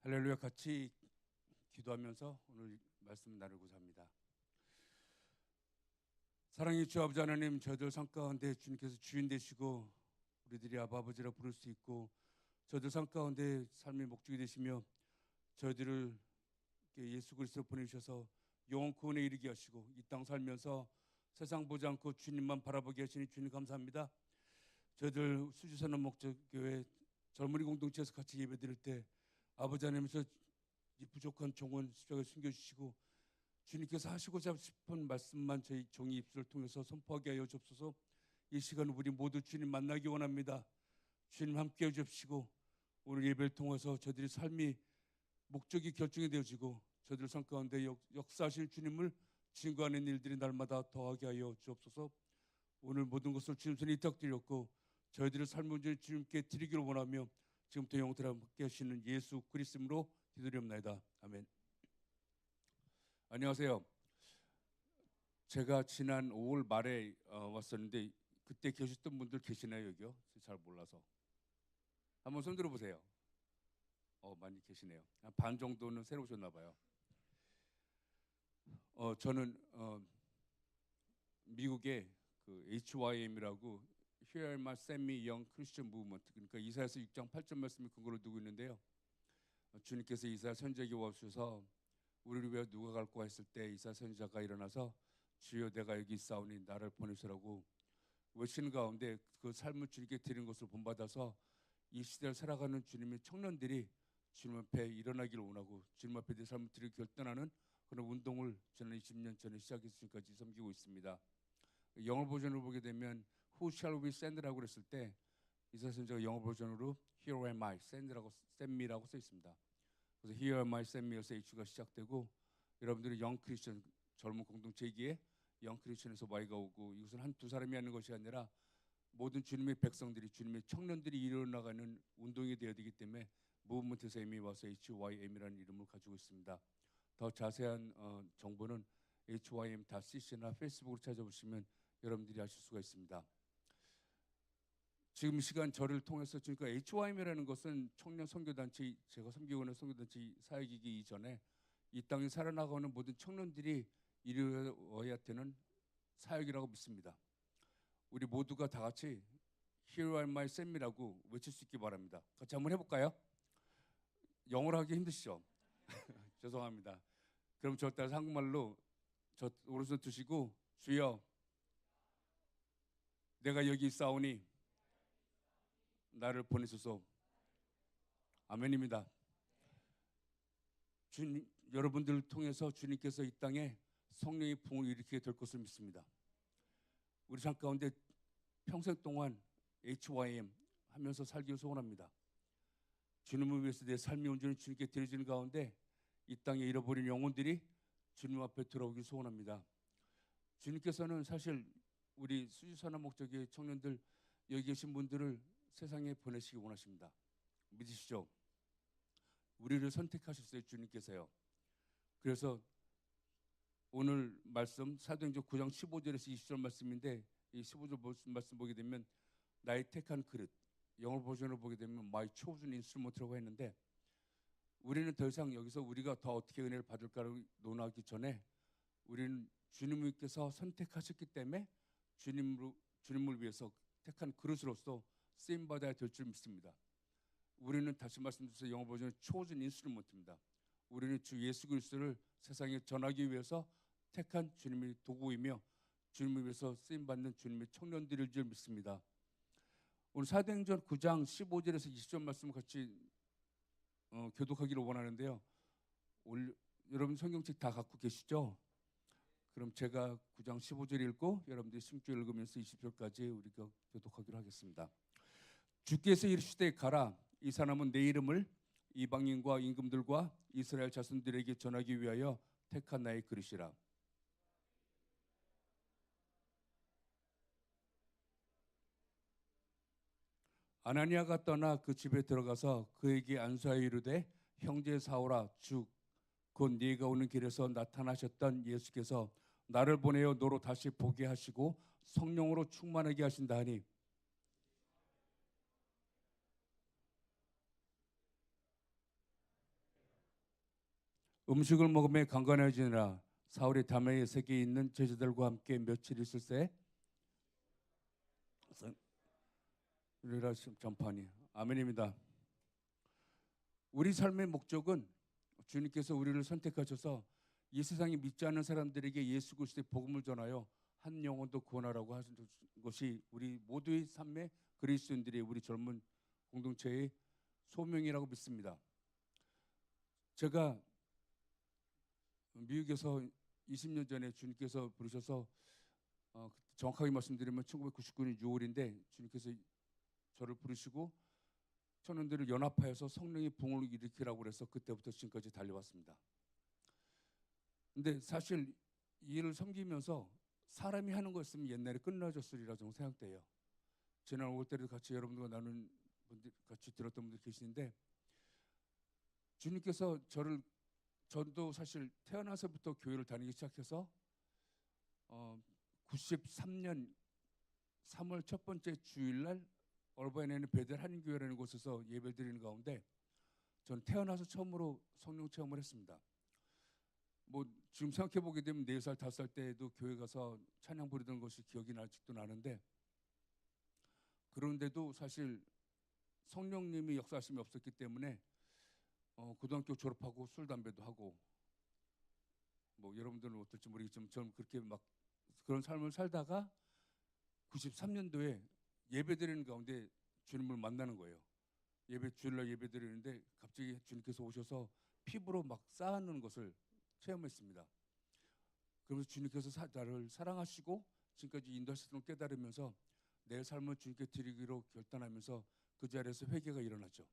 할렐루야. 같이 기도하면서 오늘 말씀 나누고자 합니다. 사랑의 주 아버지 하나님, 저희들 삶 가운데 주님께서 주인 되시고 우리들이 아버지라 부를 수 있고, 저희들 삶 가운데 삶의 목적이 되시며 저희들을 예수 그리스도 보내주셔서 영원 구원에 이르게 하시고 이 땅 살면서 세상 보지 않고 주님만 바라보게 하시니 주님 감사합니다. 저희들 수지선언 목적교회 젊은이 공동체에서 같이 예배드릴 때 아버지 하나님께서 이 부족한 종은 십자가에 숨겨주시고 주님께서 하시고자 싶은 말씀만 저희 종이 입술을 통해서 선포하게 하여 주옵소서. 이 시간 우리 모두 주님 만나기 원합니다. 주님 함께해 주십시고 오늘 예배를 통해서 저희들의 삶이 목적이 결정이 되어지고 저희들 삶 가운데 역사하실 주님을 증거하는 일들이 날마다 더하게 하여 주옵소서. 오늘 모든 것을 주님 손에 위탁드렸고 저희들의 삶을 주님께 드리기를 원하며 지금부터 영원토록 함께 하시는 예수 그리스도로 기도드립니다. 아멘. 안녕하세요. 제가 지난 5월 말에 왔었는데 그때 계셨던 분들 계시나요? 여기요? 잘 몰라서 한번 손 들어보세요. 많이 계시네요. 한 반 정도는 새로 오셨나 봐요. 저는 미국의 그 HYM이라고 Here My Semi Young Christian Movement, 그러니까 이사야서 6장 8절 말씀이 근거로 두고 있는데요. 주님께서 이사야 선지자에게 와주셔서 우리를 위해 누가 갈까 했을 때 이사야 선지자가 일어나서 주여 내가 여기 있사오니 나를 보내시라고 외치는 가운데 그 삶을 주님께 드리는 것을 본받아서 이 시대를 살아가는 주님의 청년들이 주님 앞에 일어나기를 원하고 주님 앞에 내 삶을 드리기 결단하는 그런 운동을 지난 20년 전에 시작해서 지금까지 섬기고 있습니다. 영어 버전을 보게 되면 Who shall we send라고 그랬을 때 이사야 선지자가 영어 버전으로 Here am I, send me라고 써 있습니다. 그래서 Here am I, send me에서 H가 시작되고 여러분들이 영 크리스천 젊은 공동체이기에 영 크리스천에서 Y가 오고 이것은 한두 사람이 하는 것이 아니라 모든 주님의 백성들이 주님의 청년들이 일어나가는 운동이 되어야 되기 때문에 무브먼트에서 M이 와서 HYM이라는 이름을 가지고 있습니다. 더 자세한 정보는 HYM.cc나 페이스북으로 찾아보시면 여러분들이 아실 수가 있습니다. 지금 시간 저를 통해서 그러니까 HYM이라는 것은 청년 선교단체, 제가 섬기고 있는 선교단체 사역이기 이전에 이 땅에 살아나가는 모든 청년들이 이루어야 되는 사역이라고 믿습니다. 우리 모두가 다 같이 Here are my Sam이라고 외칠 수 있기 바랍니다. 같이 한번 해볼까요? 영어로 하기 힘드시죠? 죄송합니다. 그럼 저 따라서 한국말로 저 오른손 드시고 주여 내가 여기 있사오니 나를 보내소서. 아멘입니다. 주님, 여러분들을 통해서 주님께서 이 땅에 성령의 부흥을 일으키게 될 것을 믿습니다. 우리 삶 가운데 평생 동안 HYM 하면서 살기를 소원합니다. 주님을 위해서 내 삶의 온전히 주님께 드려지는 가운데 이 땅에 잃어버린 영혼들이 주님 앞에 들어오길 소원합니다. 주님께서는 사실 우리 수지선한 목적의 청년들 여기 계신 분들을 세상에 보내시기 원하십니다. 믿으시죠? 우리를 선택하셨어요, 주님께서요. 그래서 오늘 말씀 사도행전 9장 15절에서 20절 말씀인데 이 15절 말씀 보게 되면 나의 택한 그릇, 영어 버전을 보게 되면 My chosen instrument라고 했는데 우리는 더 이상 여기서 우리가 더 어떻게 은혜를 받을까를 논하기 전에 우리는 주님께서 선택하셨기 때문에 주님을 위해서 택한 그릇으로서 쓰임받아야 될 줄 믿습니다. 우리는 다시 말씀드려서 영어 버전은 chosen instrument입니다. 우리는 주 예수 그리스도를 세상에 전하기 위해서 택한 주님의 도구이며 주님을 위해서 쓰임받는 주님의 청년들일 줄 믿습니다. 오늘 사도행전 9장 15절에서 20절 말씀을 같이 교독하기를 원하는데요. 여러분 성경책 다 갖고 계시죠? 그럼 제가 9장 15절 읽고 여러분들이 승주 읽으면서 20절까지 우리가 교독하기로 하겠습니다. 주께서 이르시되 가라, 이 사람은 내 이름을 이방인과 임금들과 이스라엘 자손들에게 전하기 위하여 택한 나의 그릇이라. 아나니아가 떠나 그 집에 들어가서 그에게 안수하여 이르되 형제 사울아, 주 곧 네가 오는 길에서 나타나셨던 예수께서 나를 보내어 너로 다시 보게 하시고 성령으로 충만하게 하신다 하니 음식을 먹으며 강건해지느라 사울이 다메섹에 세계에 있는 제자들과 함께 며칠 있을새 이라 전파니 아멘입니다. 우리 삶의 목적은 주님께서 우리를 선택하셔서 이 세상에 믿지 않는 사람들에게 예수 그리스도의 복음을 전하여 한 영혼도 구원하라고 하신 것이 우리 모두의 삶의 그리스도인들의 우리 젊은 공동체의 소명이라고 믿습니다. 제가 미국에서 20년 전에 주님께서 부르셔서 정확하게 말씀드리면 1999년 6월인데 주님께서 저를 부르시고 청년들을 연합하여서 성령의 부흥을 일으키라고 그래서 그때부터 지금까지 달려왔습니다. 근데 사실 이 일을 섬기면서 사람이 하는 거였으면 옛날에 끝나졌으리라 저는 생각돼요. 지난 5월 때도 같이 여러분들과 나눈 분들 같이 들었던 분들 계시는데 주님께서 저도 사실 태어나서부터 교회를 다니기 시작해서 93년 3월 첫 번째 주일날 얼바인에 있는 베델 한인교회라는 곳에서 예배를 드리는 가운데 전 태어나서 처음으로 성령 체험을 했습니다. 뭐 지금 생각해 보게 되면 4살 5살 때에도 교회 가서 찬양 부르던 것이 기억이 아직도 나는데 그런데도 사실 성령님이 역사하심이 없었기 때문에 고등학교 졸업하고 술 담배도 하고 뭐 여러분들은 어떨지 모르겠지만 저는 그렇게 막 그런 삶을 살다가 93년도에 예배 드리는 가운데 주님을 만나는 거예요. 주일날 예배 드리는데 갑자기 주님께서 오셔서 피부로 막 쌓아놓는 것을 체험했습니다. 그러면서 주님께서 나를 사랑하시고 지금까지 인도하시는 걸 깨달으면서 내 삶을 주님께 드리기로 결단하면서 그 자리에서 회개가 일어났죠.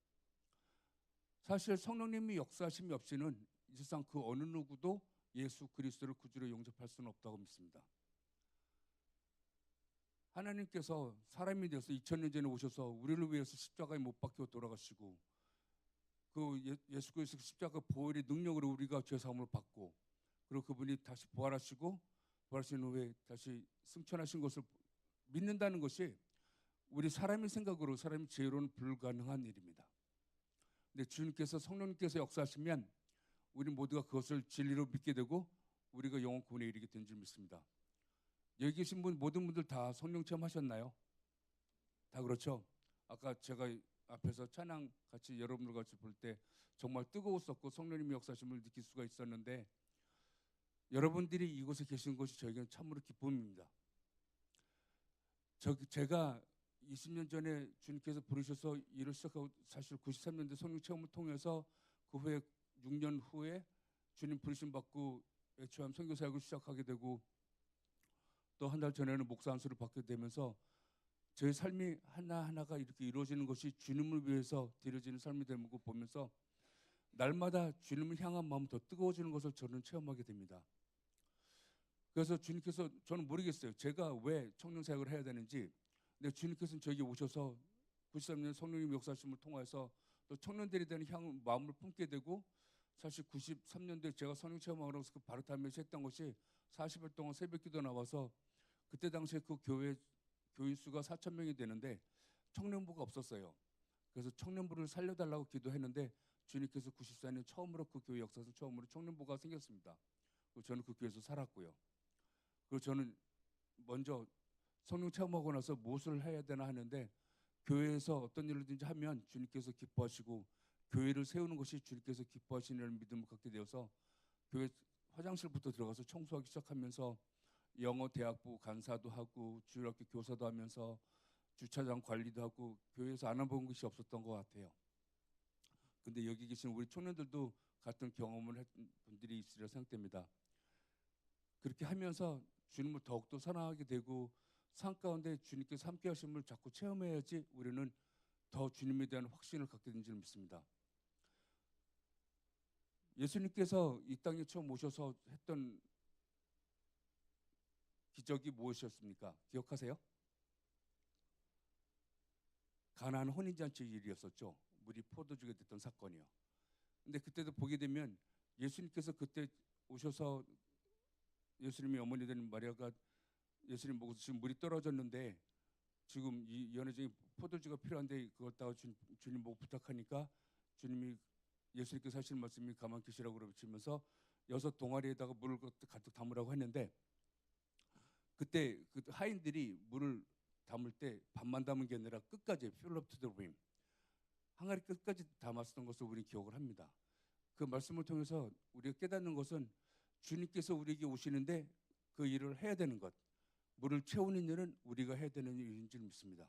사실 성령님이 역사하심이 없이는 이 세상 그 어느 누구도 예수 그리스도를 구주로 영접할 수는 없다고 믿습니다. 하나님께서 사람이 되어서 2000년 전에 오셔서 우리를 위해서 십자가에 못 박혀 돌아가시고 그 예수 그리스도 십자가 보혈의 능력으로 우리가 죄 사함을 받고 그리고 그분이 다시 부활하시고 부활하신 후에 다시 승천하신 것을 믿는다는 것이 우리 사람의 생각으로 사람의 지혜로는 불가능한 일입니다. 근데 주님께서 성령님께서 역사하시면 우리 모두가 그것을 진리로 믿게 되고 우리가 영원 구원에 이르게 된 줄 믿습니다. 여기 계신 모든 분들 다 성령 체험하셨나요? 다 그렇죠? 아까 제가 앞에서 찬양 같이 여러분들 같이 볼 때 정말 뜨거웠었고 성령님의 역사심을 느낄 수가 있었는데 여러분들이 이곳에 계신 것이 저에게는 참으로 기쁨입니다. 제가 20년 전에 주님께서 부르셔서 일을 시작하고 사실 93년대 성령 체험을 통해서 그 후에 6년 후에 주님 부르심 받고 애초함 선교 사역을 시작하게 되고 또 한 달 전에는 목사 안수를 받게 되면서 저의 삶이 하나하나가 이렇게 이루어지는 것이 주님을 위해서 드려지는 삶이 되는 걸 보면서 날마다 주님을 향한 마음이 더 뜨거워지는 것을 저는 체험하게 됩니다. 그래서 주님께서 저는 모르겠어요. 제가 왜 청년 사역을 해야 되는지. 근데 주님께서는 저에게 오셔서 93년 성령님 역사심을 통해서 또 청년들에 대한 마음을 품게 되고 사실 93년도에 제가 성령 체험하고 그 바르타임에서 했던 것이 40일 동안 새벽기도 나와서 그때 당시에 그 교인 수가 4,000명이 되는데 청년부가 없었어요. 그래서 청년부를 살려달라고 기도했는데 주님께서 94년 처음으로 그 교회 역사에서 처음으로 청년부가 생겼습니다. 그리고 저는 그 교회에서 살았고요. 그리고 저는 먼저 성령 체험하고 나서 무엇을 해야 되나 하는데 교회에서 어떤 일이든지 하면 주님께서 기뻐하시고 교회를 세우는 것이 주님께서 기뻐하시는 믿음을 갖게 되어서 교회 화장실부터 들어가서 청소하기 시작하면서 영어 대학부 간사도 하고 주일학교 교사도 하면서 주차장 관리도 하고 교회에서 안 해본 것이 없었던 것 같아요. 근데 여기 계신 우리 청년들도 같은 경험을 했던 분들이 있으리라 생각됩니다. 그렇게 하면서 주님을 더욱더 사랑하게 되고 삶 가운데 주님께서 함께 하심을 자꾸 체험해야지 우리는 더 주님에 대한 확신을 갖게 된 줄 믿습니다. 예수님께서 이 땅에 처음 오셔서 했던 기적이 무엇이었습니까? 기억하세요? 가나안 혼인잔치 일이었었죠. 물이 포도주가 됐던 사건이요. 근데 그때도 보게 되면 예수님께서 그때 오셔서 예수님의 어머니 되는 마리아가 예수님 보고 지금 물이 떨어졌는데 지금 이 연회 중에 포도주가 필요한데 그걸 다가 주님 보고 부탁하니까 주님이 예수님께서 하시는 말씀이 가만 계시라고 그러시면서 6 동아리에다가 물을 가득 담으라고 했는데 그때 그 하인들이 물을 담을 때 반만 담은 게 아니라 끝까지 fill up to the brim 항아리 끝까지 담았던 것을 우리는 기억을 합니다. 그 말씀을 통해서 우리가 깨닫는 것은 주님께서 우리에게 오시는데 그 일을 해야 되는 것, 물을 채우는 일은 우리가 해야 되는 일인 줄 믿습니다.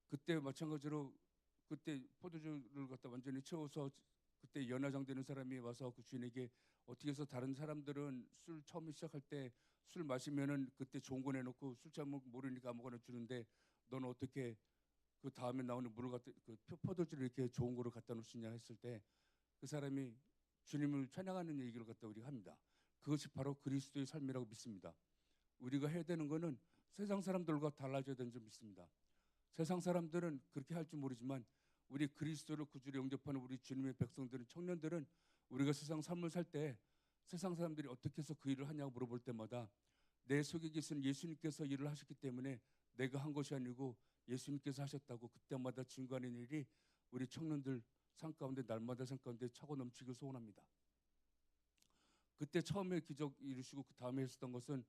그때 마찬가지로 그때 포도주를 갖다 완전히 채워서 그때 연화장 되는 사람이 와서 그 주인에게 어떻게 해서 다른 사람들은 술 처음에 시작할 때 술 마시면은 그때 좋은 거 내놓고 술 잘못 모르니까 아무거나 주는데 너는 어떻게 그 다음에 나오는 물을 갖다 그 포도주를 이렇게 좋은 거를 갖다 놓으시냐 했을 때 그 사람이 주님을 찬양하는 얘기를 갖다 우리가 합니다. 그것이 바로 그리스도의 삶이라고 믿습니다. 우리가 해야 되는 거는 세상 사람들과 달라져야 되는 줄 믿습니다. 세상 사람들은 그렇게 할 줄 모르지만 우리 그리스도를 구주로 영접하는 우리 주님의 백성들은 청년들은 우리가 세상 삶을 살 때 세상 사람들이 어떻게 해서 그 일을 하냐고 물어볼 때마다 내 속에 계신 예수님께서 일을 하셨기 때문에 내가 한 것이 아니고 예수님께서 하셨다고 그때마다 증거하는 일이 우리 청년들 삶 가운데 날마다 삶 가운데 차고 넘치길 소원합니다. 그때 처음에 기적 이루시고 그 다음에 했었던 것은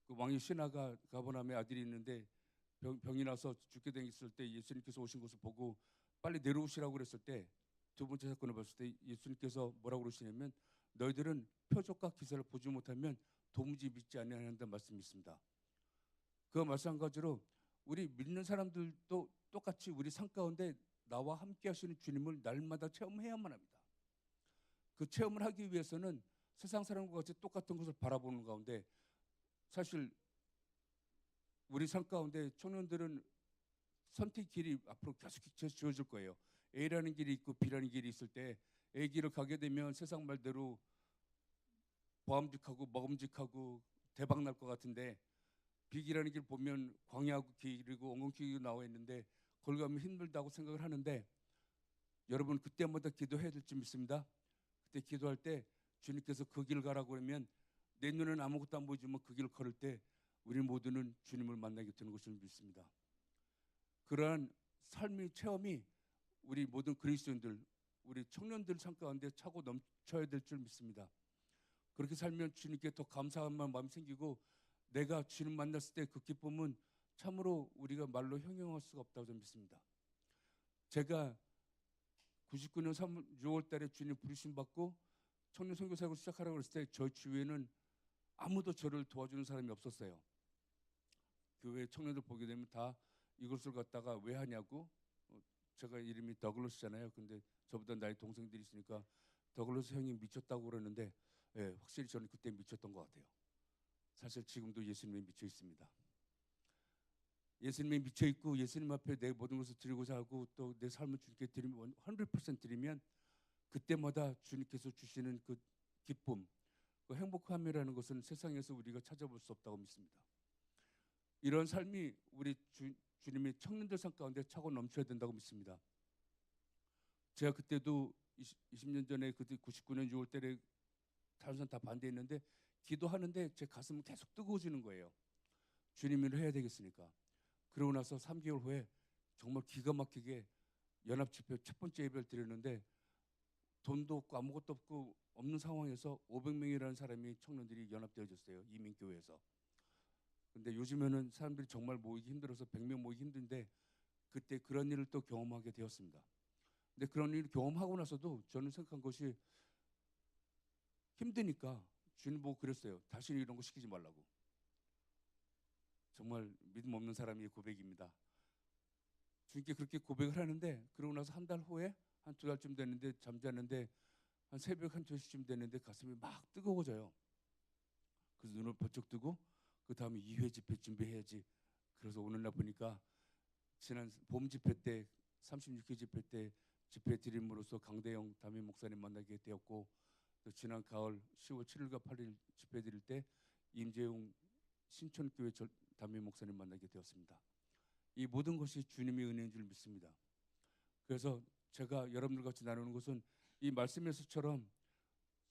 그 왕이 신하가 가버나움의 아들이 있는데 병이 나서 죽게 되었을 때 예수님께서 오신 것을 보고 빨리 내려오시라고 그랬을 때 두 번째 사건을 봤을 때 예수님께서 뭐라고 그러시냐면 너희들은 표적과 기사를 보지 못하면 도무지 믿지 아니하는다는 말씀이 있습니다. 그 마찬가지로 우리 믿는 사람들도 똑같이 우리 삶 가운데 나와 함께 하시는 주님을 날마다 체험해야만 합니다. 그 체험을 하기 위해서는 세상 사람과 같이 똑같은 것을 바라보는 가운데 사실 우리 삶 가운데 청년들은 선택 길이 앞으로 계속 주어질 거예요. A라는 길이 있고 B라는 길이 있을 때 A 길을 가게 되면 세상 말대로 보암직하고 먹음직하고 대박 날 것 같은데 B 길이라는 길 보면 광야하고 길이고 엉겅퀴고 나와 있는데 거기 가면 힘들다고 생각을 하는데 여러분 그때마다 기도해야 될 줄 믿습니다. 그때 기도할 때 주님께서 그 길 가라고 그러면 내 눈에는 아무것도 안 보이지만 그 길을 걸을 때 우리 모두는 주님을 만나게 되는 것을 믿습니다. 그러한 삶의 체험이 우리 모든 그리스도인들, 우리 청년들 삶 가운데 차고 넘쳐야 될 줄 믿습니다. 그렇게 살면 주님께 더 감사한 마음이 생기고 내가 주님 만났을 때 그 기쁨은 참으로 우리가 말로 형용할 수가 없다고 저는 믿습니다. 제가 99년 6월 달에 주님 부르심 받고 청년 선교 사역을 시작하라고 했을 때 저희 주위에는 아무도 저를 도와주는 사람이 없었어요. 교회 청년들 보게 되면 다 이것을 갖다가 왜 하냐고 제가 이름이 더글러스잖아요. 근데 저보다 나이 동생들이 있으니까 더글러스 형이 미쳤다고 그러는데 예, 확실히 저는 그때 미쳤던 것 같아요. 사실 지금도 예수님에 미쳐 있습니다. 예수님에 미쳐 있고 예수님 앞에 내 모든 것을 드리고자 하고 또 내 삶을 주님께 드리면 100% 드리면 그때마다 주님께서 주시는 그 기쁨, 그 행복함이라는 것은 세상에서 우리가 찾아볼 수 없다고 믿습니다. 이런 삶이 우리 주님의 청년들 삶 가운데 차고 넘쳐야 된다고 믿습니다. 제가 그때도 20년 전에 그때 99년 6월 달에 다른 사람 다 반대했는데 기도하는데 제 가슴은 계속 뜨거워지는 거예요. 주님 일을 해야 되겠으니까. 그러고 나서 3개월 후에 정말 기가 막히게 연합 집회 첫 번째 예배를 드렸는데 돈도 없고 아무것도 없고 없는 상황에서 500명이라는 사람이 청년들이 연합되어졌어요. 이민교회에서. 근데 요즘에는 사람들이 정말 모이기 힘들어서 100명 모이기 힘든데 그때 그런 일을 또 경험하게 되었습니다. 근데 그런 일을 경험하고 나서도 저는 생각한 것이 힘드니까 주님 보고 그랬어요. 다시는 이런 거 시키지 말라고. 정말 믿음 없는 사람의 고백입니다. 주님께 그렇게 고백을 하는데 그러고 나서 한 달 후에 한 2달쯤 됐는데 잠자는데 한 새벽 한 2시쯤 됐는데 가슴이 막 뜨거워져요. 그래서 눈을 번쩍 뜨고 그 다음에 2회 집회 준비해야지. 그래서 오늘날 보니까 지난 봄 집회 때 36회 집회 때 집회 드림으로써 강대영 담임 목사님 만나게 되었고 또 지난 가을 10월 7일과 8일 집회 드릴 때 임재용 신촌교회 담임 목사님 만나게 되었습니다. 이 모든 것이 주님의 은혜인 줄 믿습니다. 그래서 제가 여러분들 같이 나누는 것은 이 말씀에서처럼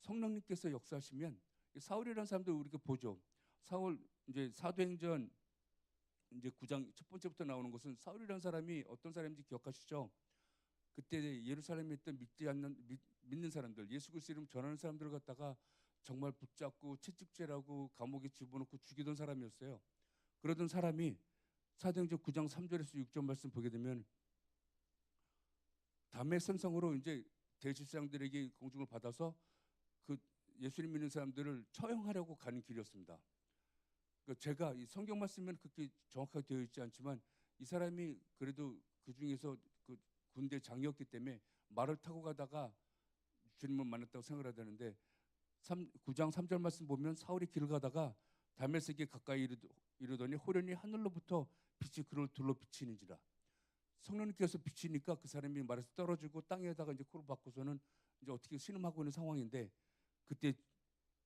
성령님께서 역사하시면 사울이라는 사람들 우리가 보죠. 사울 이제 사도행전 이제 9장 첫 번째부터 나오는 것은 사울이라는 사람이 어떤 사람인지 기억하시죠? 그때 예루살렘에 있던 믿는 사람들, 예수 그리스도 이름 전하는 사람들을 갖다가 정말 붙잡고 채찍질하고 감옥에 집어넣고 죽이던 사람이었어요. 그러던 사람이 사도행전 9장 3절에서 6절 말씀 보게 되면 담의 선성으로 이제 대제사장들에게 공중을 받아서 그 예수님 믿는 사람들을 처형하려고 가는 길이었습니다. 그러니까 제가 이 성경 말씀은 그렇게 정확하게 되어 있지 않지만 이 사람이 그래도 그 중에서 그 군대 장이었기 때문에 말을 타고 가다가 주님을 만났다고 생각을 해야 되는데 9장 3절 말씀 보면 사울이 길을 가다가 다메섹에 가까이 이르더니 호련히 하늘로부터 빛이 그를 둘러 비치는지라. 성령님께서 비치니까 그 사람이 말에서 떨어지고 땅에다가 이제 코를 박고서는 이제 어떻게 신음하고 있는 상황인데 그때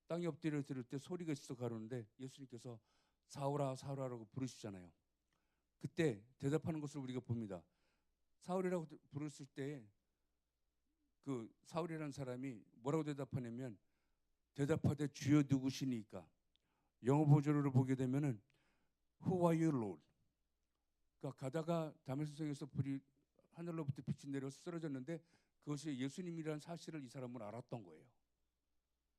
땅에 엎드려 들을 때 소리가 있어 가르는데 예수님께서 사울아 사울아라고 부르시잖아요. 그때 대답하는 것을 우리가 봅니다. 사울이라고 부르실 때 그 사울이라는 사람이 뭐라고 대답하냐면 대답하되 주여 누구시니까. 영어 버전으로 보게 되면은 Who are you, Lord? 그러니까 가다가 다메섹에서 불이 하늘로부터 빛이 내려 쓰러졌는데 그것이 예수님이라는 사실을 이 사람은 알았던 거예요.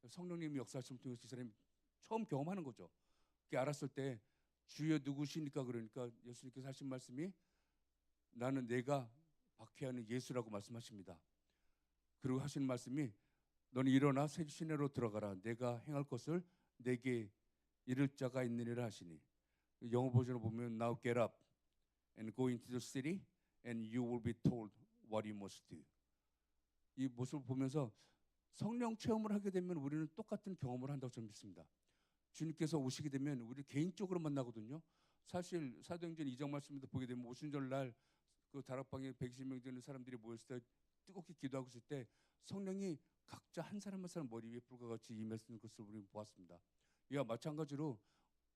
성령님이 역사하심을 통해서 이 사람이 처음 경험하는 거죠. 그게 알았을 때 주여 누구시니까 그러니까 예수님께서 하신 말씀이 나는 내가 박해하는 예수라고 말씀하십니다. 그리고 하신 말씀이 너는 일어나 새 시내로 들어가라. 내가 행할 것을 내게 이를 자가 있느니라 하시니. 영어 버전을 보면 Now get up and go into the city and you will be told what you must do. 이 모습을 보면서 성령 체험을 하게 되면 우리는 똑같은 경험을 한다고 저는 믿습니다. 주님께서 오시게 되면 우리 개인적으로 만나거든요. 사실 사도행전 2장 말씀에도 보게 되면 오순절 날 그 다락방에 120명 되는 사람들이 모였을 때 뜨겁게 기도하고 있을 때 성령이 각자 한 사람 한 사람 머리 위에 불과 같이 임했는 것을 우리는 보았습니다. 이와 마찬가지로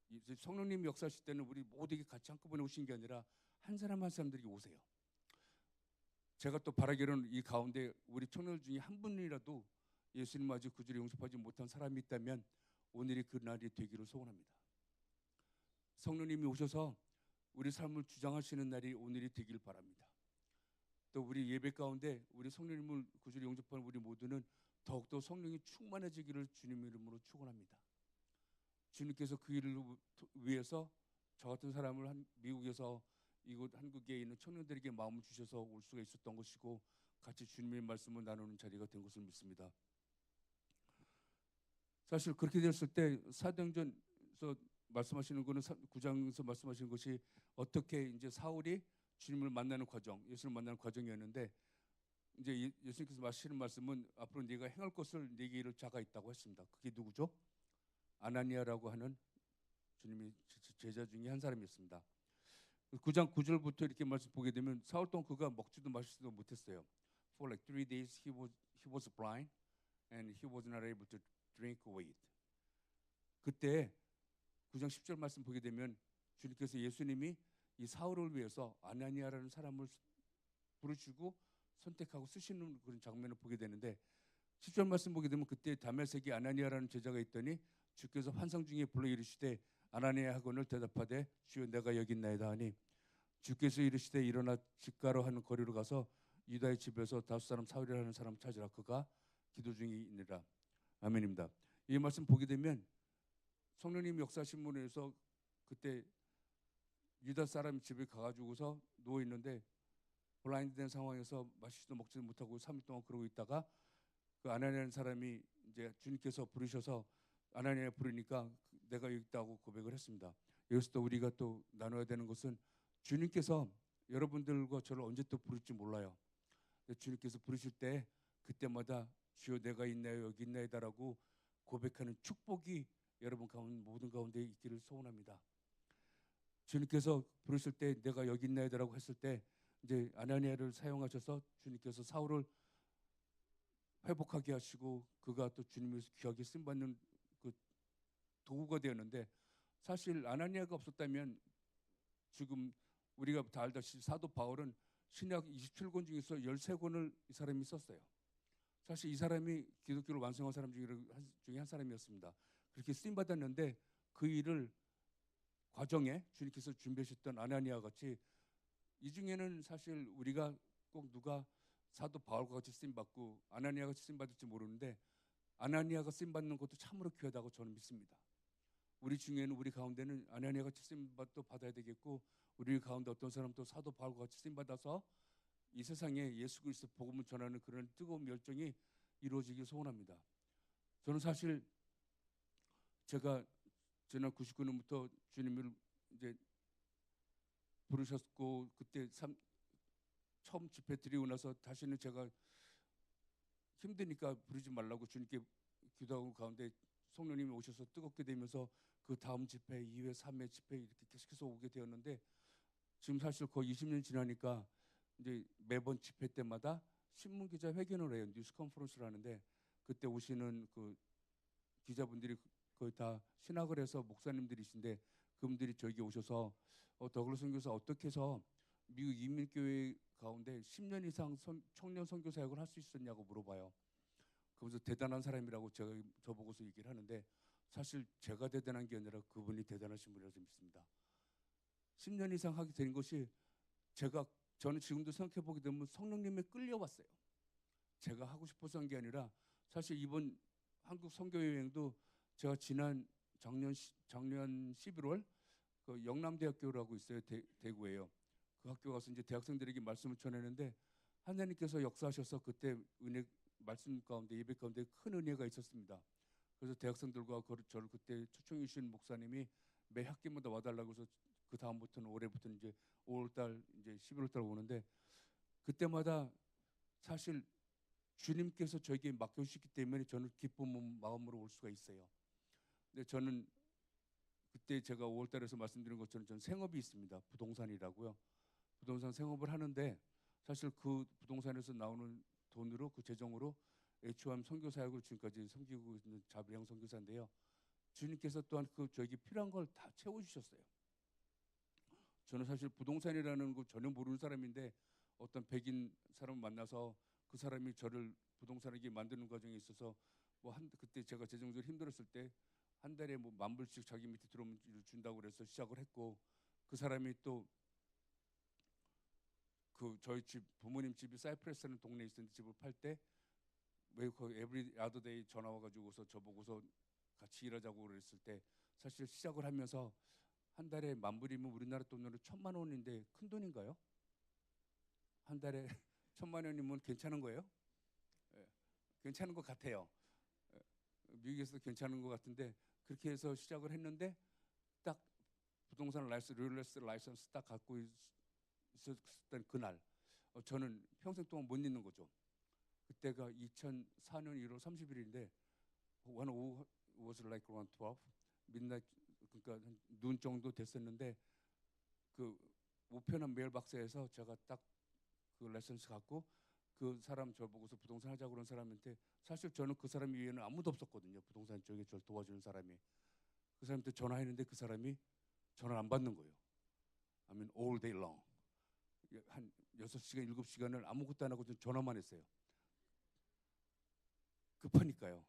이제 성령님이 역사하실 때는 우리 모두에게 같이 한꺼번에 오신 게 아니라 한 사람 한 사람들이 오세요. 제가 또 바라기로는 이 가운데 우리 청년들 중에 한 분이라도 예수님 아직 구주를 용서하지 못한 사람이 있다면 오늘이 그 날이 되기를 소원합니다. 성령님이 오셔서 우리 삶을 주장하시는 날이 오늘이 되길 바랍니다. 또 우리 예배 가운데 우리 성령님을 구주를 용접하는 우리 모두는 더욱더 성령이 충만해지기를 주님 이름으로 축원합니다. 주님께서 그 일을 위해서 저 같은 사람을 미국에서 이곳 한국에 있는 청년들에게 마음을 주셔서 올 수가 있었던 것이고 같이 주님의 말씀을 나누는 자리가 된 것을 믿습니다. 사실 그렇게 됐을 때 사도행전에서 말씀하시는 것은 9장에서 말씀하시는 것이 어떻게 이제 사울이 주님을 만나는 과정, 예수를 만나는 과정이었는데 이제 예수님께서 하시는 말씀은 앞으로 네가 행할 것을 네게 이를 자가 있다고 했습니다. 그게 누구죠? 아나니아라고 하는 주님의 제자 중에 한 사람이었습니다. 9장 9절부터 이렇게 말씀 보게 되면 사울 동안 그가 먹지도 마시지도 못했어요. For like 3 days he was blind and he was not able to drink wheat. 그때 9장 10절 말씀 보게 되면 주님께서 예수님이 이 사울을 위해서 아나니아라는 사람을 부르시고 선택하고 쓰시는 그런 장면을 보게 되는데 10절 말씀 보게 되면 그때 다메섹에 아나니아라는 제자가 있더니 주께서 환상 중에 불러 이르시되 아나니아 하거늘 대답하되 주여 내가 여기 있나이다 하니 주께서 이르시되 일어나 집가로 하는 거리로 가서 유다의 집에서 다섯 사람 사울이라는 사람 찾으라 그가 기도 중에 있느라. 아멘입니다. 이 말씀 보게 되면 성령님 역사하신 분에 의해서 그때 유다 사람 집에 가가지고서 누워 있는데 블라인드 된 상황에서 마시지도 먹지도 못하고 3일 동안 그러고 있다가 그 아나니아라는 사람이 이제 주님께서 부르셔서 아나니아 부르니까 내가 여기 있다고 고백을 했습니다. 여기서 또 우리가 또 나눠야 되는 것은 주님께서 여러분들과 저를 언제 또 부를지 몰라요. 주님께서 부르실 때 그때마다 주여 내가 있나요 여기 있나이다라고 고백하는 축복이 여러분 가운데 모든 가운데 있기를 소원합니다. 주님께서 부르실 때 내가 여기 있나이다라고 했을 때 이제 아나니아를 사용하셔서 주님께서 사울을 회복하게 하시고 그가 또 주님에서 귀하게 쓰임받는 그 도구가 되었는데 사실 아나니아가 없었다면 지금 우리가 다 알다시피 사도 바울은 신약 27권 중에서 13권을 이 사람이 썼어요. 사실 이 사람이 기독교를 완성한 사람 중에 한 사람이었습니다. 그렇게 쓰임받았는데 그 일을 과정에 주님께서 준비하셨던 아나니아 같이 이 중에는 사실 우리가 꼭 누가 사도 바울과 같이 쓰임 받고 아나니아가 같이 쓰임 받을지 모르는데 아나니아가 쓰임 받는 것도 참으로 귀하다고 저는 믿습니다. 우리 중에는 우리 가운데는 아나니아 같이 쓰임 받도 받아야 되겠고 우리 가운데 어떤 사람도 사도 바울과 같이 쓰임 받아서 이 세상에 예수 그리스도 복음을 전하는 그런 뜨거운 열정이 이루어지길 소원합니다. 저는 사실 제가 지난 99년부터 주님을 이제 부르셨고 그때 처음 집회 드리고 나서 다시는 제가 힘드니까 부르지 말라고 주님께 기도하고 가운데 성령님이 오셔서 뜨겁게 되면서 그 다음 집회, 2회, 3회 집회 이렇게 계속해서 오게 되었는데 지금 사실 거의 20년 지나니까 이제 매번 집회 때마다 신문 기자 회견을 해요. 뉴스 컨퍼런스를 하는데 그때 오시는 그 기자분들이 거의 다 신학을 해서 목사님들이신데 그분들이 저에게 오셔서 더글로 선교사 어떻게 해서 미국 이민교회 가운데 10년 이상 청년 선교 사역을 할 수 있었냐고 물어봐요. 그러면서 대단한 사람이라고 제가 저보고서 얘기를 하는데 사실 제가 대단한 게 아니라 그분이 대단하신 분이라고 믿습니다. 10년 이상 하게 된 것이 저는 지금도 생각해 보게 되면 성령님에 끌려왔어요. 제가 하고 싶어서 한 게 아니라 사실 이번 한국 선교 여행도 제가 지난 작년 11월 그 영남대학교라고 있어요. 대구에요. 그 학교 가서 이제 대학생들에게 말씀을 전했는데 하나님께서 역사하셔서 그때 은혜 말씀 가운데 예배 가운데 큰 은혜가 있었습니다. 그래서 대학생들과 저를 그때 초청해 주신 목사님이 매 학기마다 와달라고 해서 그 다음부터는 올해부터는 이제 5월달 이제 11월달 오는데 그때마다 사실 주님께서 저에게 맡겨주셨기 때문에 저는 기쁜 마음으로 올 수가 있어요. 근데 저는 그때 제가 5월달에서 말씀드린 것처럼 저는 생업이 있습니다. 부동산이라고요. 부동산 생업을 하는데 사실 그 부동산에서 나오는 돈으로 그 재정으로 H1 선교 사역을 지금까지 섬기고 있는 자비형 선교사인데요. 주님께서 또한 그 저에게 필요한 걸 다 채워주셨어요. 저는 사실 부동산이라는 거 전혀 모르는 사람인데 어떤 백인 사람을 만나서 그 사람이 저를 부동산에게 만드는 과정에 있어서 그때 제가 재정적으로 힘들었을 때 한 달에 뭐 10,000불씩 자기 밑에 들어오면 준다고 그래서 시작을 했고 그 사람이 또 그 저희 집 부모님 집이 사이프레스라는 동네에 있었는데 집을 팔 때 왜 그 에브리 아더데이 전화 와가지고서 저보고서 같이 일하자고 그랬을 때 사실 시작을 하면서 한 달에 10,000불이면 우리나라 돈으로 1,000,000원인데 큰 돈인가요? 한 달에 1,000,000원이면 괜찮은 거예요? 예, 괜찮은 것 같아요. 예, 미국에서도 괜찮은 것 같은데 그렇게 해서 시작을 했는데 딱 부동산 릴리스 라이선스 딱 갖고 있었던 그날 저는 평생 동안 못 잊는 거죠. 그때가 2004년 1월 30일인데 one was like around 12 midnight 그러니까 눈 정도 됐었는데 그 우편한 메일 박스에서 제가 딱 그 레슨스 갖고 그 사람 저 보고서 부동산 하자고 그런 사람한테 사실 저는 그 사람 위에는 아무도 없었거든요. 부동산 쪽에 저를 도와주는 사람이 그 사람한테 전화했는데 그 사람이 전화를 안 받는 거예요. I mean all day long 한 6시간 7시간을 아무것도 안 하고 전화만 했어요. 급하니까요.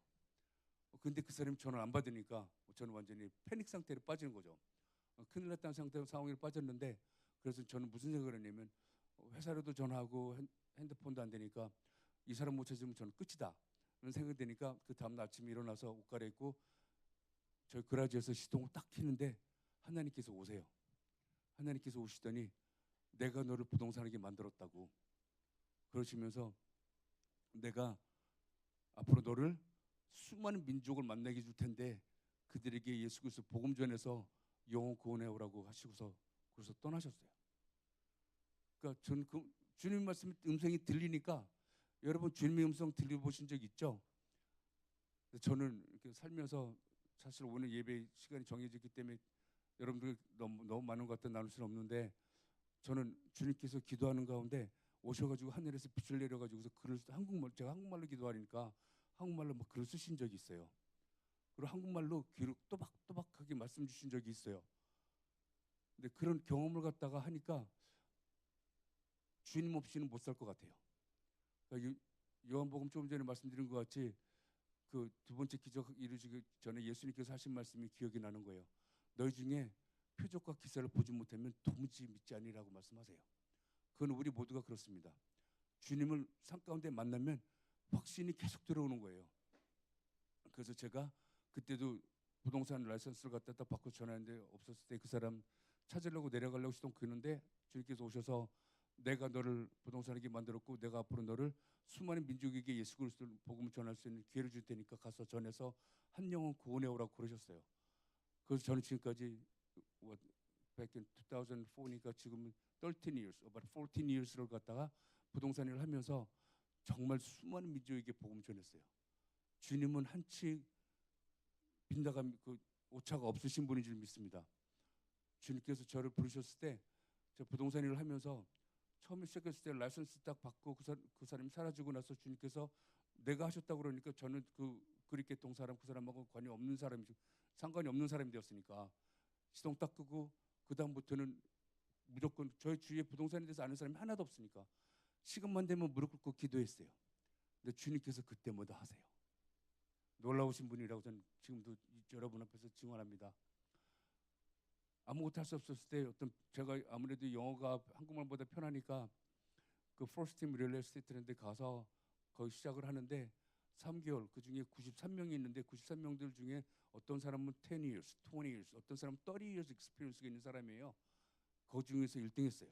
근데 그 사람이 전화를 안 받으니까 저는 완전히 패닉 상태로 빠지는 거죠. 큰일 났다는 상황에 빠졌는데 그래서 저는 무슨 생각을 했냐면 회사로도 전화하고 핸드폰도 안 되니까 이 사람 못 찾으면 저는 끝이다 그런 생각이 드니까 그 다음날 아침에 일어나서 옷 갈아입고 저희 그라지에서 시동을 딱 켜는데 하나님께서 오세요. 하나님께서 오시더니 내가 너를 부동산하게 만들었다고 그러시면서 내가 앞으로 너를 수많은 민족을 만나게 해줄 텐데 그들에게 예수 그리스도 복음 전해서 영혼 구원해 오라고 하시고서 그래서 떠나셨어요. 그러니까 저는 그 주님 말씀 음성이 들리니까 여러분 주님의 음성 들려보신 적 있죠? 저는 이렇게 살면서 사실 오늘 예배 시간이 정해졌기 때문에 여러분들 너무 많은 것 같아 나눌 수는 없는데 저는 주님께서 기도하는 가운데 오셔가지고 하늘에서 빛을 내려가지고서 글을 제가 한국말로 기도하니까 한국말로 막 글을 쓰신 적이 있어요. 그리고 한국말로 귀로 또박또박하게 말씀 주신 적이 있어요. 근데 그런 경험을 갖다가 하니까 주님 없이는 못 살 것 같아요. 그러니까 요한복음 조금 전에 말씀드린 것 같이 그 두 번째 기적 이루시기 전에 예수님께서 하신 말씀이 기억이 나는 거예요. 너희 중에 표적과 기사를 보지 못하면 도무지 믿지 아니라고 말씀하세요. 그건 우리 모두가 그렇습니다. 주님을 삶 가운데 만나면 확신이 계속 들어오는 거예요. 그래서 제가 그때도 부동산 라이선스를 갖다 받고 전화했는데 없었을 때 그 사람 찾으려고 내려가려고 시동끄는데 주님께서 오셔서 내가 너를 부동산에게 만들었고 내가 앞으로 너를 수많은 민족에게 예수 그리스도를 복음을 전할 수 있는 기회를 줄 테니까 가서 전해서 한 영혼 구원해 오라고 그러셨어요. 그래서 저는 지금까지 back in 2004니까 지금은 13 years, about 14 years를 갖다가 부동산 일을 하면서 정말 수많은 민족에게 복음 전했어요. 주님은 한치 빈다감 그 오차가 없으신 분인 줄 믿습니다. 주님께서 저를 부르셨을 때 제가 부동산 일을 하면서 처음에 시작했을 때 라이선스 딱 받고 그 사람이 사라지고 나서 주님께서 내가 하셨다고 그러니까 저는 그 그리케통 사람 그 사람하고 관이 없는 사람이 상관이 없는 사람이 되었으니까 시동 딱 끄고 그 다음부터는 무조건 저희 주위에 부동산에 대해서 아는 사람이 하나도 없으니까 시간만 되면 무릎 꿇고 기도했어요. 근데 주님께서 그때마다 하세요. 놀라우신 분이라고 저는 지금도 여러분 앞에서 증언합니다. 아무것도 할 수 없었을 때 어떤 제가 아무래도 영어가 한국말보다 편하니까 그 First Team Real Estate라는 데 가서 거기 시작을 하는데 3개월 그 중에 93명이 있는데 93명들 중에 어떤 사람은 10 years, 20 years, 어떤 사람은 30 years experience가 있는 사람이에요. 그 중에서 1등 했어요.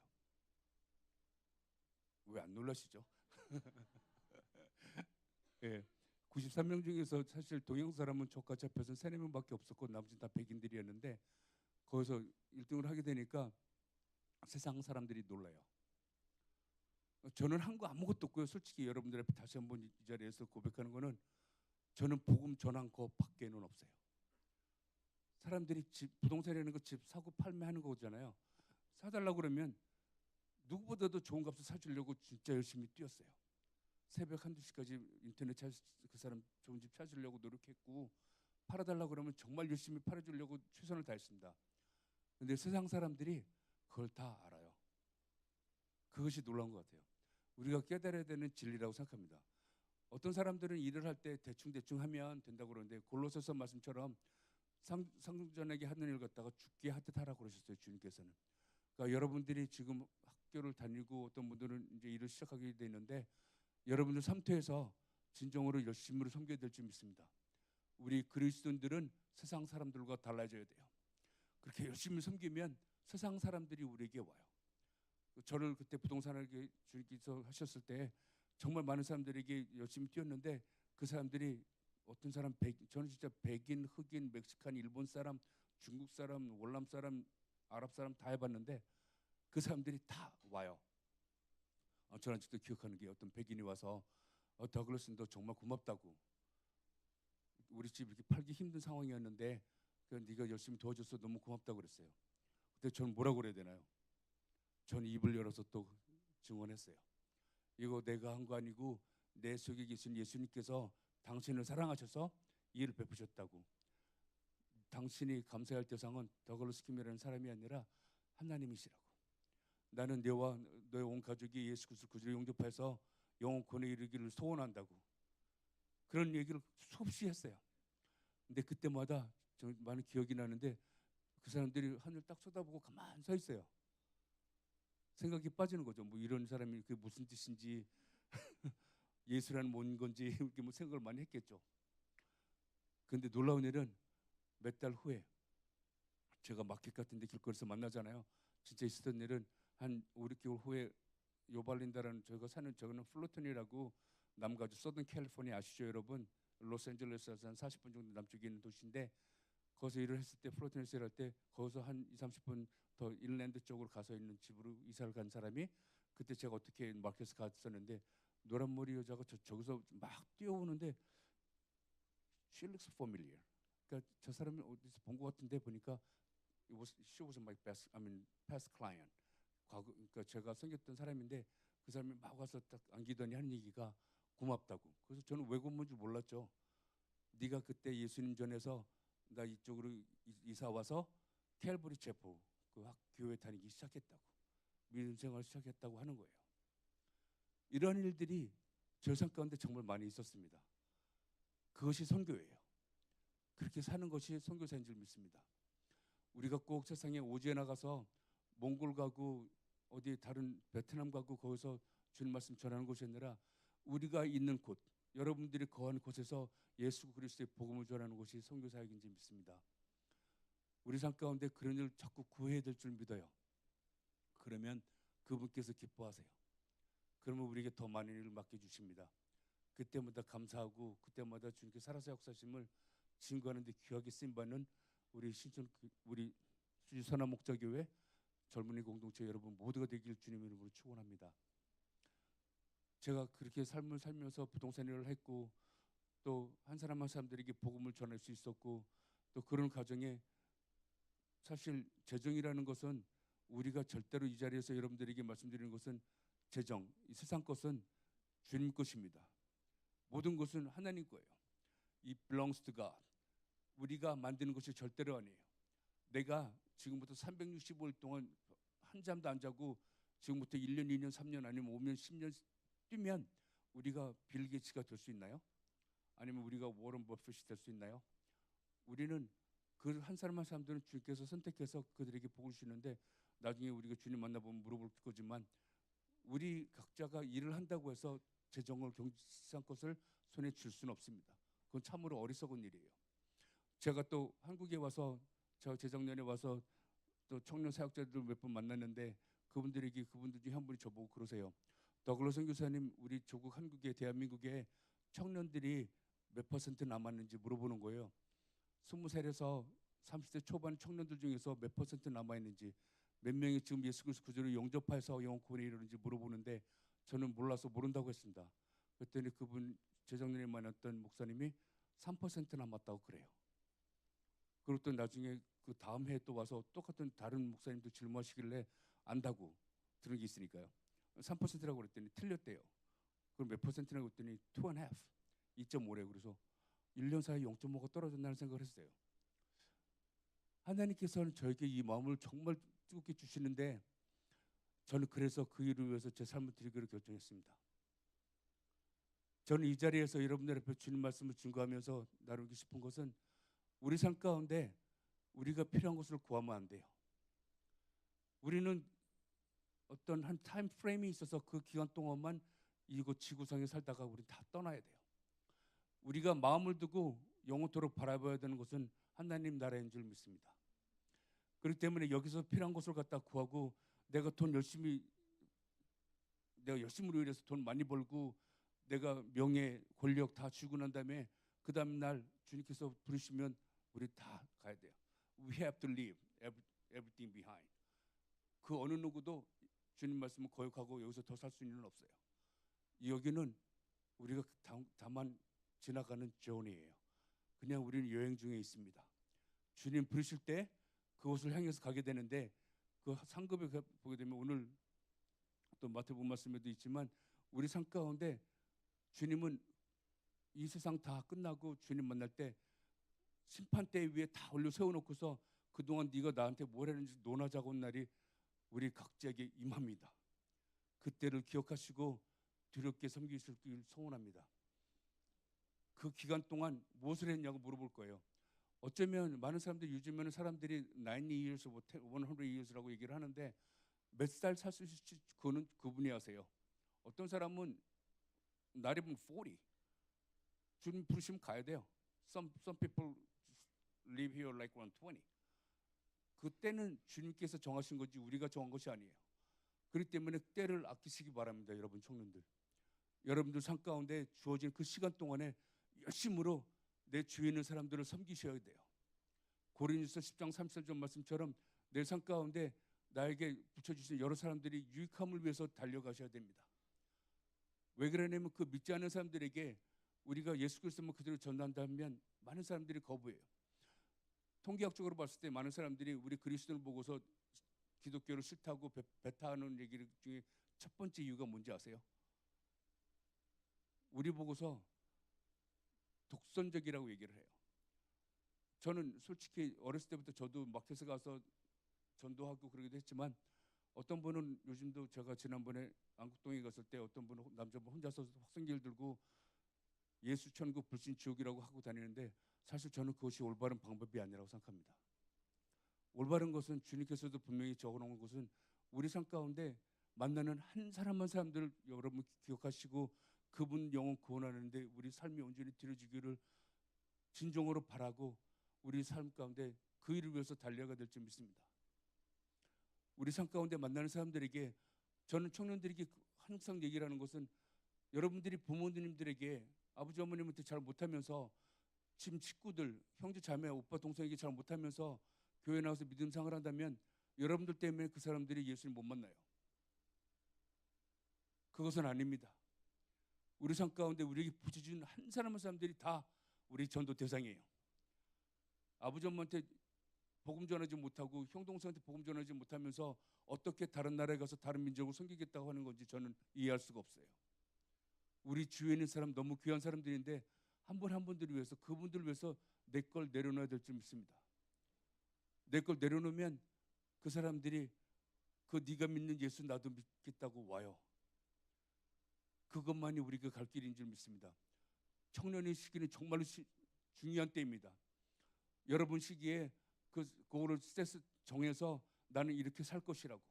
왜 안 놀라시죠? 예. 93명 중에서 사실 동양 사람은 저같이 합해서 3, 4명밖에 없었고 나머지는 다 백인들이었는데 거기서 1등을 하게 되니까 세상 사람들이 놀라요. 저는 한 거 아무것도 없고요. 솔직히 여러분들 앞에 다시 한번 이 자리에서 고백하는 거는 저는 복음 전한 거 밖에는 없어요. 사람들이 집 부동산이라는 거 집 사고 팔매하는 거잖아요. 사달라고 그러면 누구보다도 좋은 값을 사주려고 진짜 열심히 뛰었어요. 새벽 1-2시까지 인터넷 그 사람 좋은 집 찾으려고 노력했고 팔아달라고 그러면 정말 열심히 팔아주려고 최선을 다했습니다. 근데 세상 사람들이 그걸 다 알아요. 그것이 놀라운 것 같아요. 우리가 깨달아야 되는 진리라고 생각합니다. 어떤 사람들은 일을 할 때 대충 하면 된다고 그러는데 골로새서 말씀처럼 상전에게 하는 일 갖다가 죽게 하듯 하라고 그러셨어요. 주님께서는. 그러니까 여러분들이 지금 학교를 다니고 어떤 분들은 이제 일을 시작하게 되는데 여러분들 삶터에서 진정으로 열심으로 섬겨야 될 줄 믿습니다. 우리 그리스도인들은 세상 사람들과 달라져야 돼요. 그렇게 열심히 섬기면 세상 사람들이 우리에게 와요. 저를 그때 부동산을 주님께서 하셨을 때 정말 많은 사람들에게 열심히 뛰었는데 그 사람들이 어떤 사람 저는 진짜 백인, 흑인, 멕시칸, 일본 사람, 중국 사람, 월남 사람, 아랍 사람 다 해봤는데 그 사람들이 다 와요. 저는 아직도 기억하는 게 어떤 백인이 와서 더글러스 너 정말 고맙다고. 우리 집 이렇게 팔기 힘든 상황이었는데 네가 열심히 도와줘서 너무 고맙다고 그랬어요. 그때 저는 뭐라고 그래야 되나요? 저는 입을 열어서 또 증언했어요. 이거 내가 한 거 아니고 내 속에 계신 예수님께서 당신을 사랑하셔서 이해를 베푸셨다고. 당신이 감사할 대상은 더글러스 킴이라는 사람이 아니라 하나님이시라고. 나는 너와 너의 온 가족이 예수 그리스도 구주를 영접해서 영원 구원에 이르기를 소원한다고. 그런 얘기를 수없이 했어요. 근데 그때마다 저 많은 기억이 나는데 그 사람들이 하늘 딱 쳐다보고 가만 서 있어요. 생각이 빠지는 거죠. 뭐 이런 사람이 그게 무슨 뜻인지 예수라는 뭔 건지 이렇게 뭐 생각을 많이 했겠죠. 근데 놀라운 일은 몇 달 후에 제가 마켓 같은데 길거리에서 만나잖아요. 진짜 있었던 일은 한 5, 6개월 후에 요발린다라는 저희가 사는 저거는 플로튼이라고 남가주 서든 캘리포니아 아시죠 여러분? 로스앤젤레스에서 한 40분 정도 남쪽에 있는 도시인데 거기서 일을 했을 때 플로튼에서 일할 때 거기서 한 2, 30분 더 인랜드 쪽으로 가서 있는 집으로 이사를 간 사람이 그때 제가 어떻게 마켓에 갔었는데 노란 머리 여자가 저기서 막 뛰어오는데 she looks familiar. 그러니까 저 사람을 어디서 본 것 같은데 보니까 she was my past client. 과거 그러니까 제가 섬겼던 사람인데 그 사람이 막 와서 딱 안기더니 하는 얘기가 고맙다고. 그래서 저는 외국인 줄 몰랐죠. 네가 그때 예수님 전에서 나 이쪽으로 이사 와서 캘버리 체포 그 교회 다니기 시작했다고. 믿음 생활 시작했다고 하는 거예요. 이런 일들이 저 삶 가운데 정말 많이 있었습니다. 그것이 선교예요. 그렇게 사는 것이 선교사인 줄 믿습니다. 우리가 꼭 세상에 오지에 나가서 몽골 가고 어디 다른 베트남 가고 거기서 주님 말씀 전하는 것이 아니라 우리가 있는 곳, 여러분들이 거하는 곳에서 예수 그리스도의 복음을 전하는 것이 선교 사역인지 믿습니다. 우리 삶 가운데 그런 일을 자꾸 구해야 될 줄 믿어요. 그러면 그분께서 기뻐하세요. 그러면 우리에게 더 많은 일을 맡겨주십니다. 그때마다 감사하고 그때마다 주님께 살아서 역사심을 증거하는 데 귀하게 쓰임받는 우리 수지 선한 목자교회 젊은이 공동체 여러분 모두가 되길 주님의 이름으로 축원합니다. 제가 그렇게 삶을 살면서 부동산 일을 했고 또 한 사람 한 사람들에게 복음을 전할 수 있었고 또 그런 과정에 사실 재정이라는 것은 우리가 절대로 이 자리에서 여러분들에게 말씀드리는 것은 재정, 이 세상 것은 주님 것입니다. 모든 것은 하나님 거예요. It belongs to God. 우리가 만드는 것이 절대로 아니에요. 내가 지금부터 365일 동안 한 잠도 안 자고 지금부터 1년, 2년, 3년 아니면 5년, 10년 뛰면 우리가 빌 게이츠가 될 수 있나요? 아니면 우리가 워런 버핏이 될 수 있나요? 우리는 그 한 사람 한 사람들은 주님께서 선택해서 그들에게 복을 주시는데 나중에 우리가 주님 만나보면 물어볼 거지만 우리 각자가 일을 한다고 해서 재정을 경제상 것을 손에 줄 수는 없습니다. 그건 참으로 어리석은 일이에요. 제가 또 한국에 와서 저 재작년에 와서 또 청년 사역자들 몇 번 만났는데 그분들 중에 한 분이 저보고 그러세요. 더글로 선교사님 우리 조국 한국에 대한민국에 청년들이 몇 퍼센트 남았는지 물어보는 거예요. 20살에서 30대 초반 청년들 중에서 몇 퍼센트 남아있는지 몇 명이 지금 예수 그리스도 구주를 영접해서 영혼 구원에 이르는지 물어보는데 저는 몰라서 모른다고 했습니다. 그랬더니 그분 재작년에 만났던 목사님이 3% 남았다고 그래요. 그리고 또 나중에 그 다음 해에 또 와서 똑같은 다른 목사님도 질문하시길래 안다고 들은 게 있으니까요. 3%라고 그랬더니 틀렸대요. 그럼 몇 퍼센트라고 했더니 2.5, 2.5래. 그래서 1년 사이에 0.5가 떨어졌다는 생각을 했어요. 하나님께서는 저에게 이 마음을 정말 뜨겁게 주시는데 저는 그래서 그 일을 위해서 제 삶을 드리기로 결정했습니다. 저는 이 자리에서 여러분들 앞에 주님 말씀을 증거하면서 나누고 싶은 것은 우리 삶 가운데 우리가 필요한 것을 구하면 안 돼요. 우리는 어떤 한 타임 프레임이 있어서 그 기간 동안만 이곳 지구상에 살다가 우리는 다 떠나야 돼요. 우리가 마음을 두고 영원토록 바라봐야 되는 것은 하나님 나라인 줄 믿습니다. 그렇기 때문에 여기서 필요한 것을 갖다 구하고 내가 열심히 일해서 돈 많이 벌고 내가 명예, 권력 다 주고 난 다음에 그 다음 날 주님께서 부르시면 우리 다 가야 돼요. We have to leave everything behind. 그 어느 누구도 주님 말씀을 거역하고 여기서 더 살 수 있는 일은 없어요. 여기는 우리가 다만 지나가는 journey예요. 그냥 우리는 여행 중에 있습니다. 주님 부르실 때 그곳을 향해서 가게 되는데 그 상급에 보게 되면 오늘 또 마태복음 말씀에도 있지만 우리 삶 가운데 주님은 이 세상 다 끝나고 주님 만날 때 심판대 위에 다 올려 세워놓고서 그동안 네가 나한테 뭘 했는지 논하자고 한 날이 우리 각자에게 임합니다. 그때를 기억하시고 두렵게 섬기실 소원합니다. 그 기간 동안 무엇을 했냐고 물어볼 거예요. 어쩌면 많은 사람들이 요즘에는 사람들이 90 years, 100 years라고 얘기를 하는데 몇 살 살 수 있을지 그거는 그분이 아세요. 어떤 사람은 not even 40. 주님 부르시면 가야 돼요. Some people live here like around 20. 그때는 주님께서 정하신 거지 우리가 정한 것이 아니에요. 그렇기 때문에 때를 아끼시기 바랍니다. 여러분 청년들. 여러분들 삶 가운데 주어진 그 시간 동안에 열심으로 내 주위에 있는 사람들을 섬기셔야 돼요. 고린도서 10장 30절 말씀처럼 내 삶 가운데 나에게 붙여주신 여러 사람들이 유익함을 위해서 달려가셔야 됩니다. 왜 그러냐면 그 믿지 않는 사람들에게 우리가 예수 그리스도만 그대로 전한다면 많은 사람들이 거부해요. 통계학적으로 봤을 때 많은 사람들이 우리 그리스도를 보고서 기독교를 싫다고 배타하는 얘기 중에 첫 번째 이유가 뭔지 아세요? 우리 보고서 독선적이라고 얘기를 해요. 저는 솔직히 어렸을 때부터 저도 마켓에 가서 전도하고 그러기도 했지만 어떤 분은 요즘도 제가 지난번에 안국동에 갔을 때 어떤 분은 남자분 혼자서 확성기를 들고 예수 천국 불신 지옥이라고 하고 다니는데 사실 저는 그것이 올바른 방법이 아니라고 생각합니다. 올바른 것은 주님께서도 분명히 적어놓은 것은 우리 삶 가운데 만나는 한 사람 한 사람들 여러분 기억하시고 그분 영혼 구원하는데 우리 삶이 온전히 드려지기를 진정으로 바라고 우리 삶 가운데 그 일을 위해서 달려가야 될 줄 믿습니다. 우리 삶 가운데 만나는 사람들에게 저는 청년들에게 항상 얘기를 하는 것은 여러분들이 부모님들에게 아버지 어머님한테 잘 못하면서 지금 식구들 형제 자매 오빠 동생에게 잘 못하면서 교회 나와서 믿음 생활을 한다면 여러분들 때문에 그 사람들이 예수님 못 만나요. 그것은 아닙니다. 우리 삶 가운데 우리에게 부지준 한 사람 한 사람들이 다 우리 전도 대상이에요. 아버지 어머니한테 복음 전하지 못하고 형 동생한테 복음 전하지 못하면서 어떻게 다른 나라에 가서 다른 민족을 섬기겠다고 하는 건지 저는 이해할 수가 없어요. 우리 주위에 있는 사람 너무 귀한 사람들인데 한 분 한 분들을 위해서 그분들을 위해서 내 걸 내려놔야 될 줄 믿습니다. 내 걸 내려놓으면 그 사람들이 그 네가 믿는 예수 나도 믿겠다고 와요. 그것만이 우리가 갈 길인 줄 믿습니다. 청년의 시기는 정말로 중요한 때입니다. 여러분 시기에 그거를 스트레스 정해서 나는 이렇게 살 것이라고.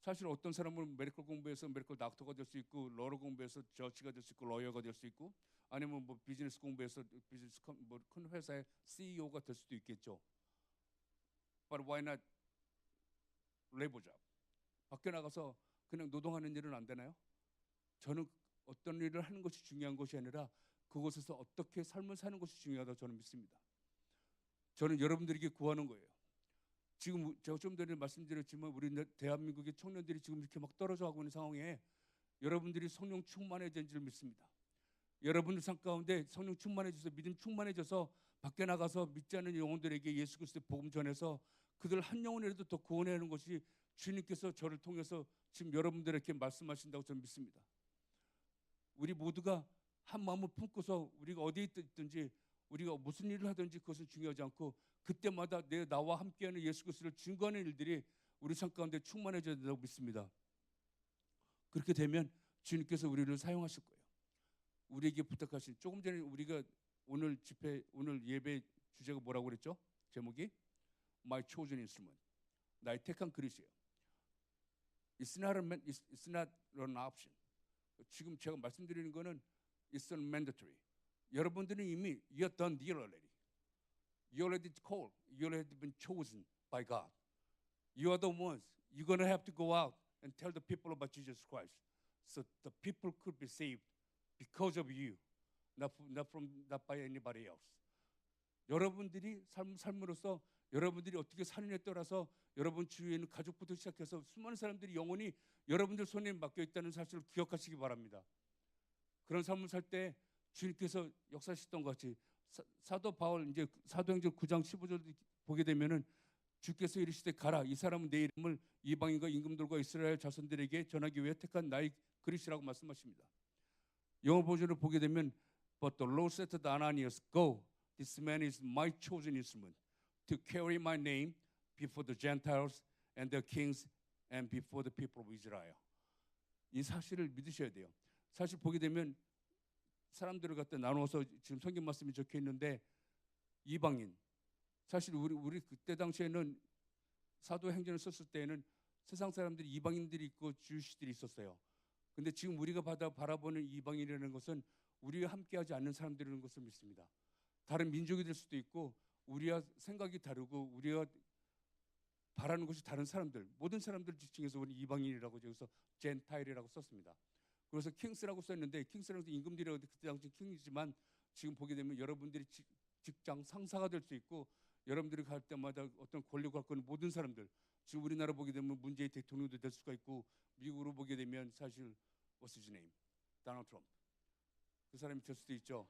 사실 어떤 사람은 메디컬 공부해서 메디컬 닥터가 될 수 있고, 러로 공부해서 저치가 될 수 있고, 러이어가 될 수 있고, 아니면 뭐 비즈니스 공부해서 비즈니스 뭐 큰 회사의 CEO가 될 수도 있겠죠. But why not labor job? 밖에 나가서 그냥 노동하는 일은 안 되나요? 저는 어떤 일을 하는 것이 중요한 것이 아니라 그곳에서 어떻게 삶을 사는 것이 중요하다고 저는 믿습니다. 저는 여러분들에게 구하는 거예요. 지금 제가 좀 전에 말씀드렸지만 우리 대한민국의 청년들이 지금 이렇게 막 떨어져 가고 있는 상황에 여러분들이 성령 충만해진 줄 믿습니다. 여러분들 삶 가운데 성령 충만해져서 믿음 충만해져서 밖에 나가서 믿지 않는 영혼들에게 예수 그리스도의 복음 전해서 그들 한 영혼이라도 더 구원하는 것이 주님께서 저를 통해서 지금 여러분들에게 말씀하신다고 저는 믿습니다. 우리 모두가 한 마음을 품고서 우리가 어디에 있든지 우리가 무슨 일을 하든지 그것은 중요하지 않고 그때마다 나와 함께하는 예수 그리스도를 증거하는 일들이 우리 삶 가운데 충만해져야 된다고 믿습니다. 그렇게 되면 주님께서 우리를 사용하실 거예요. 우리에게 부탁하신 조금 전에 우리가 오늘 집회 오늘 예배 주제가 뭐라고 그랬죠? 제목이 My Chosen Instrument. 나의 택한 그릇이에요. It's not an option. 지금 제가 말씀드리는 거는 It's not mandatory. 여러분들은 이미 You're done deal already. You already called. You already been chosen by God. You are the ones. You're going to have to go out and tell the people about Jesus Christ. So the people could be saved because of you, not by anybody else. 여러분들이 삶으로서 여러분들이 어떻게 사느냐에 따라서 여러분 주위에 있는 가족부터 시작해서 수많은 사람들이 영원히 여러분들 손에 맡겨 있다는 사실을 기억하시기 바랍니다. 그런 삶을 살 때 주님께서 역사하셨던 것 같이 사도 바울 이제 사도행전 9장 15절 보게 되면은 주께서 이르시되 가라 이 사람은 내 이름을 이방인과 임금들과 이스라엘 자손들에게 전하기 위해 택한 나의 그릇이라고 말씀하십니다. 영어 버전을 보게 되면 But the Lord said to Ananias, Go, this man is my chosen instrument to carry my name before the Gentiles and the kings and before the people of Israel. 이 사실을 믿으셔야 돼요. 사실 보게 되면 사람들을 갖다 나누어서 지금 성경 말씀이 적혀 있는데 이방인 사실 우리 그때 당시에는 사도행전을 썼을 때에는 세상 사람들이 이방인들이 있고 주시들이 있었어요. 근데 지금 우리가 바라보는 이방인이라는 것은 우리와 함께하지 않는 사람들이라는 것을 믿습니다. 다른 민족이 될 수도 있고 우리와 생각이 다르고 우리가 바라는 것이 다른 사람들 모든 사람들 지칭해서 우리 이방인이라고 여기서 젠타일이라고 썼습니다. 그래서 킹스라고 썼는데 킹스라고 해서 임금들이라고 그때 당시 킹이지만 지금 보게 되면 여러분들이 직장 상사가 될 수 있고 여러분들이 갈 때마다 어떤 권력을 갖고 있는 모든 사람들 지금 우리나라 보게 되면 문재인 대통령도 될 수가 있고 미국으로 보게 되면 사실 What's his name? Donald Trump. 그 사람이 될 수도 있죠.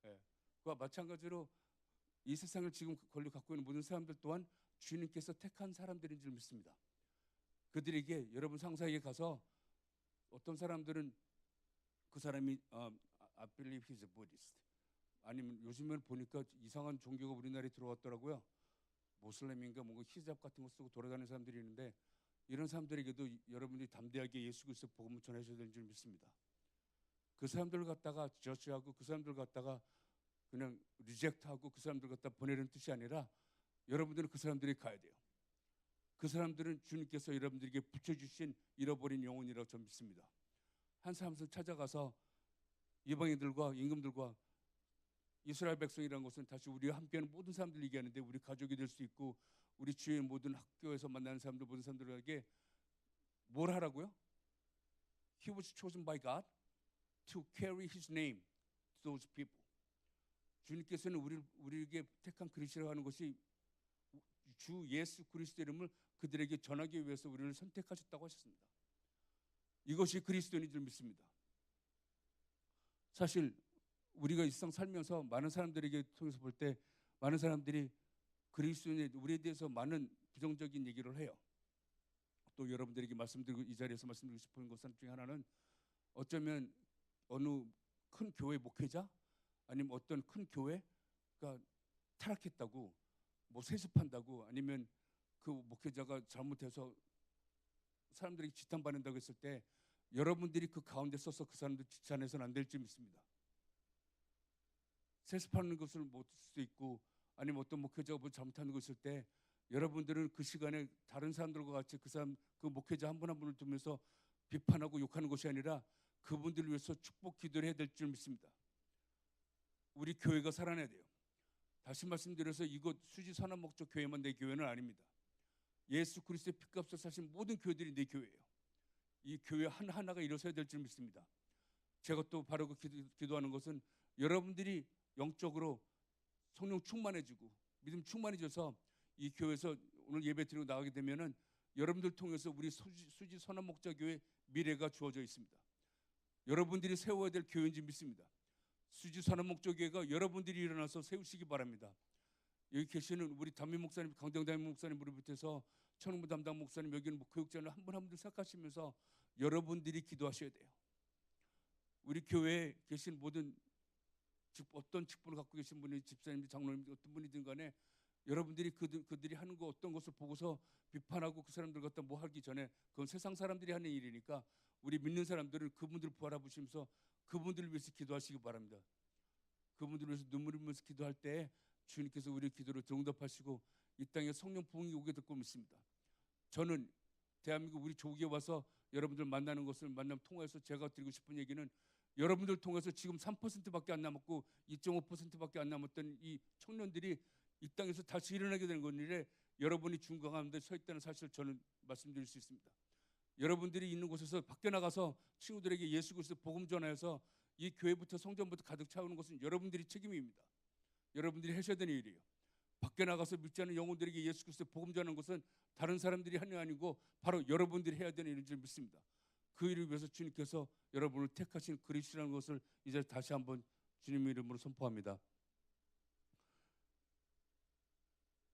예. 그와 마찬가지로 이 세상을 지금 권력 갖고 있는 모든 사람들 또한 주님께서 택한 사람들인 줄 믿습니다. 그들에게 여러분 상사에게 가서 어떤 사람들은 그 사람이 I believe he's a Buddhist. 아니면 요즘에 보니까 이상한 종교가 우리나라에 들어왔더라고요. 모슬렘인가 뭔가 히잡 같은 거 쓰고 돌아다니는 사람들이 있는데 이런 사람들에게도 여러분들이 담대하게 예수 그리스도 복음을 전하셔야 되는 줄 믿습니다. 그 사람들을 갖다가 저지하고 그 사람들을 갖다가 그냥 리젝트하고 그 사람들을 갖다 보내는 뜻이 아니라 여러분들은 그 사람들이 가야 돼요. 그 사람들은 주님께서 여러분들에게 붙여주신 잃어버린 영혼이라고 저는 믿습니다. 한 사람씩 찾아가서 이방인들과 임금들과 이스라엘 백성이라는 것은 다시 우리와 함께하는 모든 사람들 얘기하는데 우리 가족이 될 수 있고 우리 주위의 모든 학교에서 만나는 사람들 모든 사람들에게 뭘 하라고요? He was chosen by God to carry His name to those people. 주님께서는 우리에게 택한 그리스도라고 하는 것이 주 예수 그리스도 이름을 그들에게 전하기 위해서 우리를 선택하셨다고 하셨습니다. 이것이 그리스도인인 줄 믿습니다. 사실 우리가 이 세상 살면서 많은 사람들에게 통해서 볼 때 많은 사람들이 그리스도인에 우리에 대해서 많은 부정적인 얘기를 해요. 또 여러분들에게 말씀드리고 이 자리에서 말씀드리고 싶은 것 중에 하나는 어쩌면 어느 큰 교회 목회자 아니면 어떤 큰 교회가 타락했다고 뭐 세습한다고 아니면 그 목회자가 잘못해서 사람들이 지탄받는다고 했을 때 여러분들이 그 가운데 서서 그 사람들 지탄해서는 안 될 줄 믿습니다. 세습하는 것을 못 쓸 수도 있고 아니면 어떤 목회자가 뭐 잘못하는 거 있을 때 여러분들은 그 시간에 다른 사람들과 같이 그 목회자 한 분 한 분을 두면서 비판하고 욕하는 것이 아니라 그분들을 위해서 축복 기도를 해야 될 줄 믿습니다. 우리 교회가 살아나야 돼요. 다시 말씀드려서 이곳 수지 선한 목적 교회만 내 교회는 아닙니다. 예수 그리스도의 피값을 사신 모든 교회들이 내 교회예요. 이 교회 하나하나가 일어서야 될 줄 믿습니다. 제가 또 바로 그 기도하는 것은 여러분들이 영적으로 성령 충만해지고 믿음 충만해져서 이 교회에서 오늘 예배 드리고 나가게 되면은 여러분들 통해서 우리 수지 선한 목자 교회 미래가 주어져 있습니다. 여러분들이 세워야 될 교회인지 믿습니다. 수지 선한 목자 교회가 여러분들이 일어나서 세우시기 바랍니다. 여기 계시는 우리 담임 목사님, 강정 담임 목사님을 비롯해서 천흥부 담당 목사님, 여기는 뭐 교육자는 한 분 한 분 생각하시면서 여러분들이 기도하셔야 돼요. 우리 교회에 계신 모든 어떤 직분을 갖고 계신 분이 집사님, 장로님 어떤 분이든 간에 여러분들이 그들이 하는 거 어떤 것을 보고서 비판하고 그 사람들 갖다 뭐 하기 전에 그건 세상 사람들이 하는 일이니까 우리 믿는 사람들은 그분들을 바라보시면서 그분들을 위해서 기도하시기 바랍니다. 그분들을 위해서 눈물을 흘리면서 기도할 때 주님께서 우리의 기도를 응답하시고 이 땅에 성령 부흥이 오게 될 걸 믿습니다. 저는 대한민국 우리 조국에 와서 여러분들 만나는 것을 만남 통해서 제가 드리고 싶은 얘기는 여러분들 통해서 지금 3%밖에 안 남았고 2.5%밖에 안 남았던 이 청년들이 이 땅에서 다시 일어나게 되는 것인데 여러분이 중간 가운데 서 있다는 사실을 저는 말씀드릴 수 있습니다. 여러분들이 있는 곳에서 밖에 나가서 친구들에게 예수 그리스도 복음 전하여서 이 교회부터 성전부터 가득 차오는 것은 여러분들이 책임입니다. 여러분들이 하셔야 되는 일이에요. 밖에 나가서 믿지 않는 영혼들에게 예수 그리스도 복음 전하는 것은 다른 사람들이 하는 게 아니고 바로 여러분들이 해야 되는 일인 줄 믿습니다. 그 일을 위해서 주님께서 여러분을 택하신 그리스도라는 것을 이제 다시 한번 주님의 이름으로 선포합니다.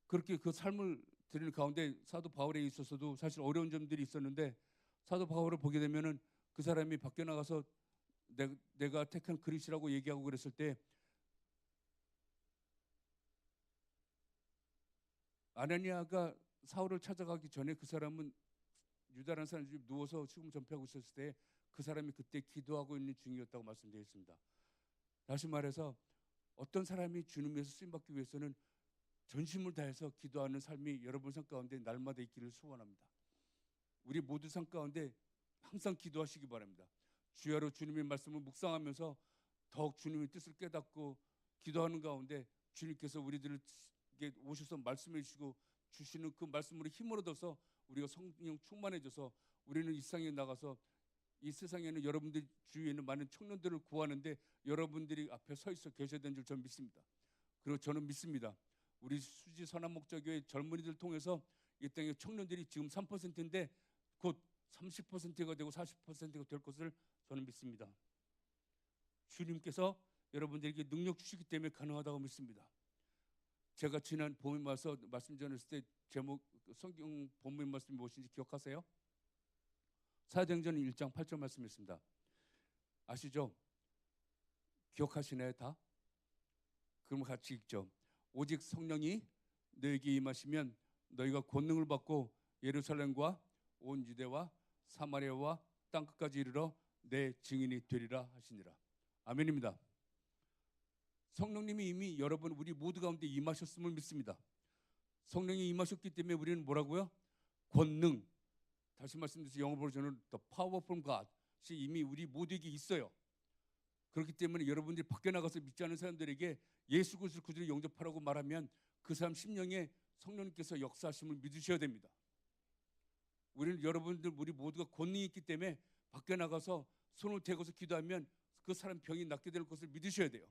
그렇게 그 삶을 드리는 가운데 사도 바울에 있어서도 사실 어려운 점들이 있었는데 사도 바울을 보게 되면은 그 사람이 밖에 나가서 내가 택한 그리스도라고 얘기하고 그랬을 때 아나니아가 사울을 찾아가기 전에 그 사람은 유다라는 사람 집에 누워서 복음 전폐하고 있었을 때 그 사람이 그때 기도하고 있는 중이었다고 말씀되어 있습니다. 다시 말해서 어떤 사람이 주님 위해서 쓰임받기 위해서는 전심을 다해서 기도하는 삶이 여러분 삶 가운데 날마다 있기를 소원합니다. 우리 모두 삶 가운데 항상 기도하시기 바랍니다. 주야로 주님의 말씀을 묵상하면서 더욱 주님의 뜻을 깨닫고 기도하는 가운데 주님께서 우리들에게 오셔서 말씀해 주시고 주시는 그 말씀으로 힘을 얻어서 우리가 성령 충만해져서 우리는 이 세상에 나가서 이 세상에는 여러분들 주위에 있는 많은 청년들을 구하는데 여러분들이 앞에 서 있어 계셔야 되는 줄 저는 믿습니다. 그리고 저는 믿습니다. 우리 수지 선한 목자교회 젊은이들 통해서 이 땅의 청년들이 지금 3%인데 곧 30%가 되고 40%가 될 것을 저는 믿습니다. 주님께서 여러분들에게 능력 주시기 때문에 가능하다고 믿습니다. 제가 지난 봄에 와서 말씀 전했을 때 제목 성경 본문 말씀이 무엇인지 기억하세요? 사도행전 1장 8절 말씀이었습니다. 아시죠? 기억하시나요 다? 그럼 같이 읽죠. 오직 성령이 너에게 임하시면 너희가 권능을 받고 예루살렘과 온 유대와 사마리아와 땅끝까지 이르러 내 증인이 되리라 하시니라. 아멘입니다. 성령님이 이미 여러분 우리 모두 가운데 임하셨음을 믿습니다. 성령이 임하셨기 때문에 우리는 뭐라고요? 권능, 다시 말씀드려서 영어로 저는 the power from God이 이미 우리 모두에게 있어요. 그렇기 때문에 여러분들이 밖에 나가서 믿지 않는 사람들에게 예수 그리스도를 구주로 영접하라고 말하면 그 사람 심령에 성령님께서 역사하심을 믿으셔야 됩니다. 우리는 여러분들 우리 모두가 권능이 있기 때문에 밖에 나가서 손을 대고서 기도하면 그 사람 병이 낫게 될 것을 믿으셔야 돼요.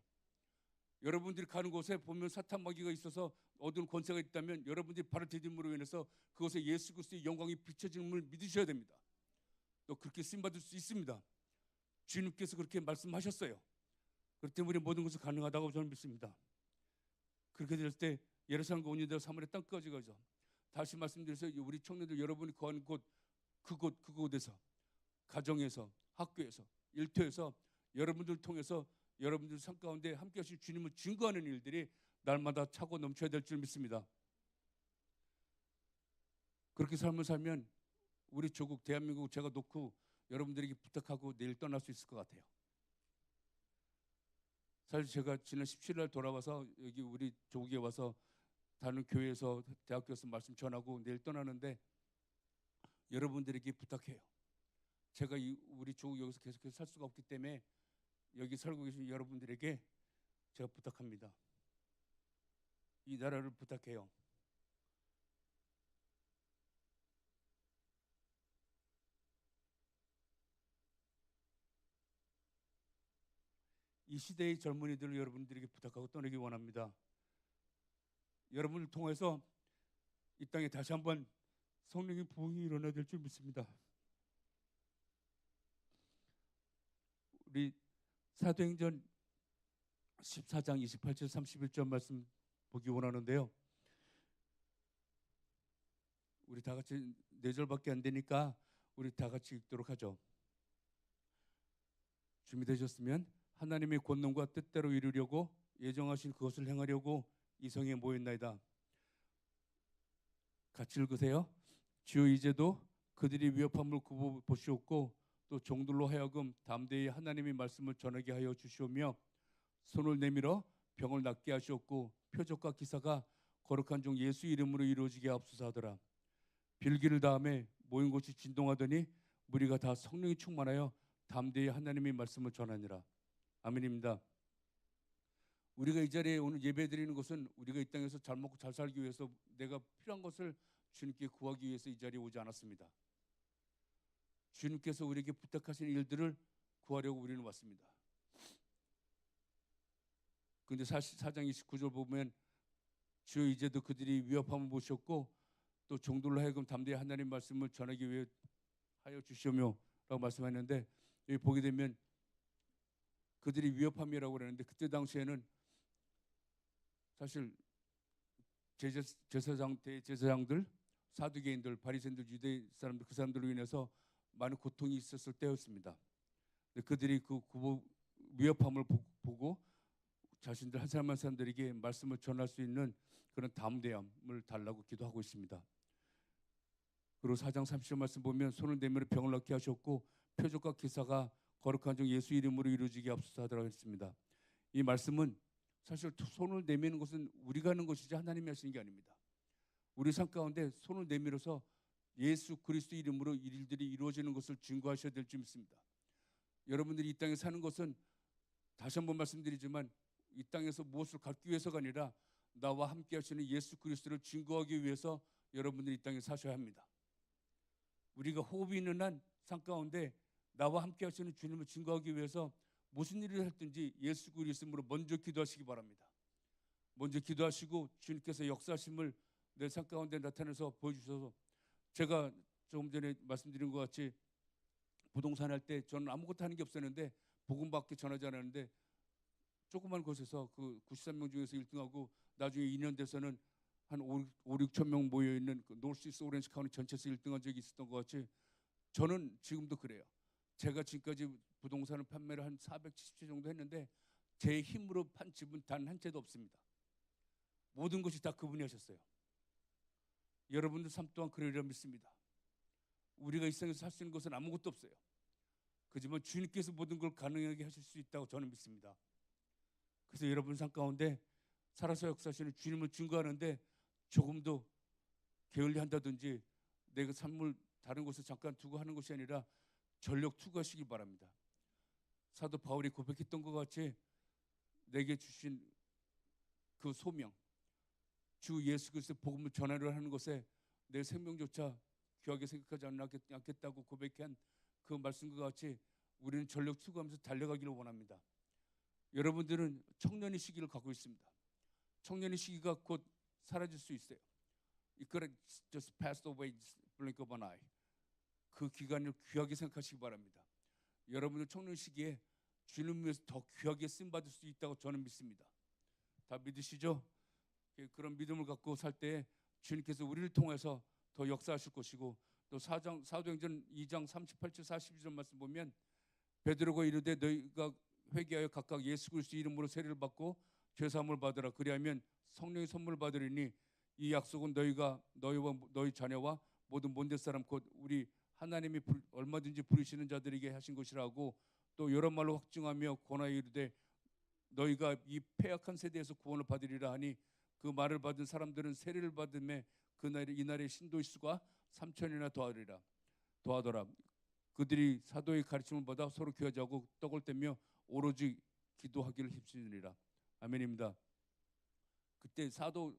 여러분들이 가는 곳에 보면 사탄 마귀가 있어서 어두운 권세가 있다면 여러분들이 발을 디딤으로 인해서 그것에 예수 그리스도의 영광이 비춰짐을 믿으셔야 됩니다. 또 그렇게 쓰임받을 수 있습니다. 주님께서 그렇게 말씀하셨어요. 그렇기 때문에 우리 모든 것이 가능하다고 저는 믿습니다. 그렇게 될 때 예루살렘과 온유대와 사마리아 땅까지 가죠. 다시 말씀드려서 우리 청년들 여러분이 거하는 곳, 그곳에서 가정에서 학교에서 일터에서 여러분들 통해서 여러분들 삶 가운데 함께 하신 주님을 증거하는 일들이 날마다 차고 넘쳐야 될 줄 믿습니다. 그렇게 삶을 살면 우리 조국 대한민국 제가 놓고 여러분들에게 부탁하고 내일 떠날 수 있을 것 같아요. 사실 제가 지난 17일 돌아와서 여기 우리 조국에 와서 다른 교회에서 대학교에서 말씀 전하고 내일 떠나는데 여러분들에게 부탁해요. 제가 우리 조국 여기서 계속해서 살 수가 없기 때문에 여기 살고 계신 여러분들에게 제가 부탁합니다. 이 나라를 부탁해요. 이 시대의 젊은이들을 여러분들에게 부탁하고 떠나기 원합니다. 여러분을 통해서 이 땅에 다시 한번 성령의 부흥이 일어나야 될 줄 믿습니다. 우리 사도행전 14장 28절 31절 말씀 보기 원하는데요. 우리 다 같이 4절밖에 안 되니까 우리 다 같이 읽도록 하죠. 준비되셨으면 하나님의 권능과 뜻대로 이루려고 예정하신 그것을 행하려고 이 성에 모였나이다. 같이 읽으세요. 주여 이제도 그들이 위협함을 굽어보시옵고 또 종들로 하여금 담대히 하나님의 말씀을 전하게 하여 주시오며 손을 내밀어 병을 낫게 하시옵고 표적과 기사가 거룩한 종 예수 이름으로 이루어지게 하옵소서 하더라. 빌기를 다음에 모인 곳이 진동하더니 무리가 다 성령이 충만하여 담대히 하나님의 말씀을 전하니라. 아멘입니다. 우리가 이 자리에 오늘 예배드리는 것은 우리가 이 땅에서 잘 먹고 잘 살기 위해서 내가 필요한 것을 주님께 구하기 위해서 이 자리에 오지 않았습니다. 주님께서 우리에게 부탁하신 일들을 구하려고 우리는 왔습니다. 그런데 4장 29절 보면 주여 이제도 그들이 위협함을 보셨고 또 종들로 하여금 담대히 하나님 말씀을 전하기 위해 하여 주시오며 라고 말씀하셨는데 여기 보게 되면 그들이 위협함이라고 그러는데 그때 당시에는 사실 대제사장들, 사두개인들, 바리새인들, 유대 사람들 그 사람들로 인해서 많은 고통이 있었을 때였습니다. 그들이 그 위협함을 보고 자신들 한 사람 한 사람들에게 말씀을 전할 수 있는 그런 담대함을 달라고 기도하고 있습니다. 그리고 4장 30절 말씀 보면 손을 내밀어 병을 낫게 하셨고 표적과 기사가 거룩한 종 예수 이름으로 이루어지게 하옵소서 하더라고 했습니다. 이 말씀은 사실 손을 내미는 것은 우리가 하는 것이지 하나님이 하시는 게 아닙니다. 우리 삶 가운데 손을 내밀어서 예수 그리스도 이름으로 일들이 이루어지는 것을 증거하셔야 될 줄 믿습니다. 여러분들이 이 땅에 사는 것은 다시 한번 말씀드리지만 이 땅에서 무엇을 갖기 위해서가 아니라 나와 함께 하시는 예수 그리스도를 증거하기 위해서 여러분들이 이 땅에 사셔야 합니다. 우리가 호흡이 있는 한 삶 가운데 나와 함께 하시는 주님을 증거하기 위해서 무슨 일을 했든지 예수 그리스도로 먼저 기도하시기 바랍니다. 먼저 기도하시고 주님께서 역사하심을 내 삶 가운데 나타내서 보여주셔서 제가 조금 전에 말씀드린 것 같이 부동산 할 때 저는 아무것도 하는 게 없었는데 복음밖에 전하지 않았는데 조그만 곳에서 그 93명 중에서 1등하고 나중에 2년 돼서는 한 5, 6천 명 모여있는 그 노스이스트 오렌지 카운티 전체에서 1등한 적이 있었던 것 같이 저는 지금도 그래요. 제가 지금까지 부동산을 판매를 한 470채 정도 했는데 제 힘으로 판 집은 단 한 채도 없습니다. 모든 것이 다 그분이 하셨어요. 여러분들 삶 또한 그러리라 믿습니다. 우리가 이 세상에서 살 수 있는 것은 아무것도 없어요. 그렇지만 주님께서 모든 걸 가능하게 하실 수 있다고 저는 믿습니다. 그래서 여러분 삶 가운데 살아서 역사하시는 주님을 증거하는데 조금도 게을리한다든지 내 그 삶을 다른 곳에 잠깐 두고 하는 것이 아니라 전력 투구하시기 바랍니다. 사도 바울이 고백했던 것 같이 내게 주신 그 소명, 주 예수 그리스도의 복음을 전하려 하는 것에 내 생명조차 귀하게 생각하지 않겠다고 고백한 그 말씀과 같이 우리는 전력 투구하면서 달려가기를 원합니다. 여러분들은 청년의 시기를 갖고 있습니다. 청년의 시기가 곧 사라질 수 있어요. It could just pass away, blink of an eye. 그 기간을 귀하게 생각하시기 바랍니다. 여러분들 청년 시기에 주님을 위해서 더 귀하게 쓰임 받을 수 있다고 저는 믿습니다. 다 믿으시죠? 그런 믿음을 갖고 살 때 주님께서 우리를 통해서 더 역사하실 것이고, 또 사도행전 2장 38절 42절 말씀 보면 베드로가 이르되 너희가 회개하여 각각 예수 그리스도 이름으로 세례를 받고 죄 사함을 받으라. 그리하면 성령의 선물을 받으리니 이 약속은 너희와 너희 자녀와 모든 본대 사람 곧 우리 하나님이 얼마든지 부르시는 자들에게 하신 것이라고 또 여러 말로 확증하며 권하여 이르되 너희가 이 패악한 세대에서 구원을 받으리라 하니 그 말을 받은 사람들은 세례를 받음에 이날의 신도의 수가 3,000이나 더하더라. 그들이 사도의 가르침을 받아 서로 교제하고 떡을 떼며 오로지 기도하기를 힘쓰느니라. 아멘입니다. 그때 사도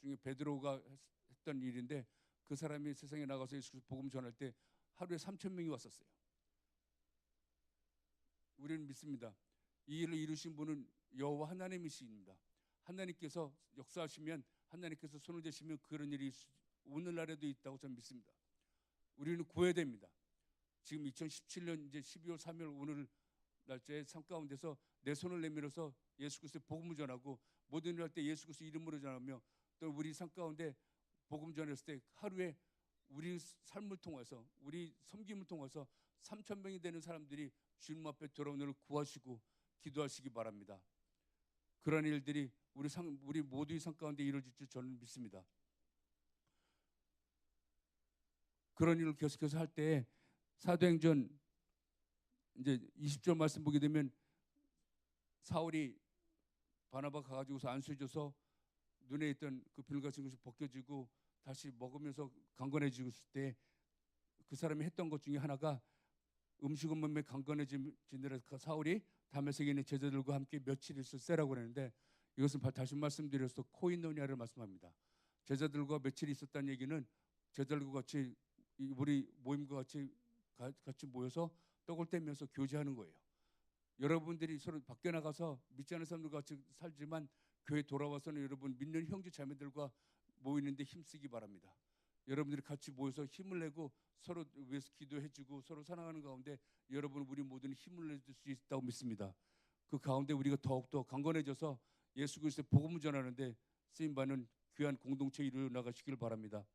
중에 베드로가 했던 일인데 그 사람이 세상에 나가서 예수 그리스도 복음 전할 때 하루에 3,000명이 왔었어요. 우리는 믿습니다. 이 일을 이루신 분은 여호와 하나님이십니다. 하나님께서 역사하시면, 하나님께서 손을 대시면 그런 일이 오늘날에도 있다고 저는 믿습니다. 우리는 구해야 됩니다. 지금 2017년 이제 12월 3일 오늘 날짜에 삶 가운데서 내 손을 내밀어서 예수 그리스도의 복음을 전하고 모든 일 할 때 예수 그리스도 이름으로 전하며 또 우리 삶 가운데 복음 전했을 때 하루에 우리 삶을 통해서 우리 섬김을 통해서 3,000명이 되는 사람들이 주님 앞에 돌아오는 구하시고 기도하시기 바랍니다. 그런 일들이 우리 모두의 삶 가운데 이루어질 줄 저는 믿습니다. 그런 일을 계속해서 할 때 사도행전 이제 20절 말씀 보게 되면 사울이 바나바 가가지고서 안수해 줘서 눈에 있던 그 비늘 같은 것이 벗겨지고 다시 먹으면서 강건해지고 있을 때 그 사람이 했던 것 중에 하나가 음식은 몸에 강건해지느라 사울이 다메섹에 있는 제자들과 함께 며칠 있었으라고 그러는데 이것은 다시 말씀드려서 코인노니아를 말씀합니다. 제자들과 며칠 있었다는 얘기는 제자들과 같이 우리 모임과 같이 모여서 떡을 떼면서 교제하는 거예요. 여러분들이 서로 밖에 나가서 믿지 않는 사람들과 같이 살지만 교회 돌아와서는 여러분 믿는 형제 자매들과 모이는데 힘쓰기 바랍니다. 여러분들이 같이 모여서 힘을 내고 서로 위해서 기도해주고 서로 사랑하는 가운데 여러분 우리 모두는 힘을 낼 수 있다고 믿습니다. 그 가운데 우리가 더욱더 강건해져서 예수 그리스도의 복음을 전하는데 쓰임받는 귀한 공동체 이루어 나가시길 바랍니다.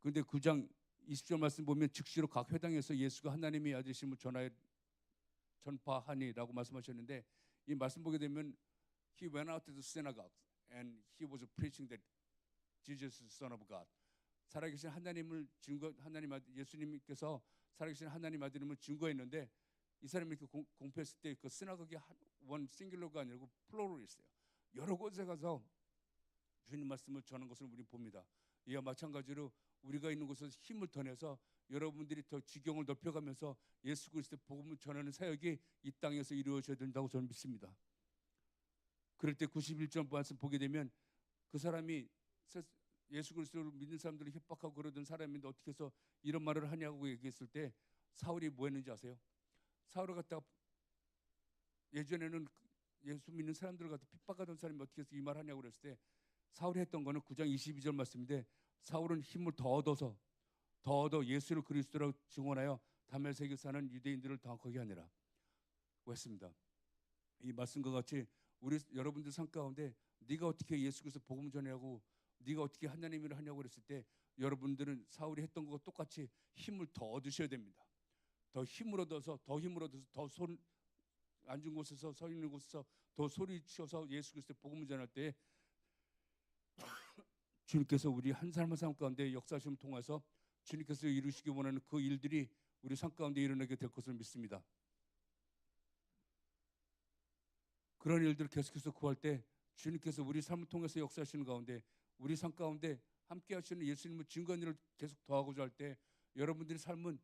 그런데 9장 20절 말씀 보면 즉시로 각 회당에서 예수가 하나님의 아들이심을 전파하니라고 말씀하셨는데 이 말씀 보게 되면 He went out to the synagogues and he was preaching that Jesus is the Son of God. 살아계신 예수님께서 살아계신 하나님 아들임을 증거했는데 이 사람이 이렇게 공표했을 때 그 시나고기 원 싱글러가 아니고 플로럴 있어요. 여러 곳에 가서 주님 말씀을 전하는 것을 우리 봅니다. 이와 마찬가지로 우리가 있는 곳에서 힘을 더 내서 여러분들이 더 지경을 높여가면서 예수 그리스도의 복음을 전하는 사역이 이 땅에서 이루어져야 된다고 저는 믿습니다. 그럴 때 91절 말씀 보게 되면 그 사람이 예수 그리스도를 믿는 사람들을 협박하고 그러던 사람인데 어떻게 해서 이런 말을 하냐고 얘기했을 때 사울이 뭐 했는지 아세요? 사울을 갖다가 예전에는 예수 믿는 사람들을 갖다 핍박하던 사람이 어떻게 해서 이 말 하냐고 그랬을 때 사울이 했던 거는 9장 22절 말씀인데 사울은 힘을 더 얻어 예수를 그리스도라고 증언하여 다메섹에 사는 유대인들을 당혹하게 하니라 했습니다. 이 말씀과 같이 우리 여러분들 삶 가운데 네가 어떻게 예수 그리스도 복음 전하고 네가 어떻게 하나님 일을 하냐고 그랬을 때 여러분들은 사울이 했던 것과 똑같이 힘을 더 얻으셔야 됩니다. 더 힘을 얻어서 더 손 앉은 곳에서 서 있는 곳에서 더 소리치어서 예수 그리스도의 복음을 전할 때 주님께서 우리 한 사람 한 사람 가운데 역사심을 통해서 주님께서 이루시기 원하는 그 일들이 우리 삶 가운데 일어나게 될 것을 믿습니다. 그런 일들을 계속해서 구할 때 주님께서 우리 삶을 통해서 역사하시는 가운데 우리 삶 가운데 함께 하시는 예수님의 증거한 일을 계속 더하고자 할 때 여러분들의 삶은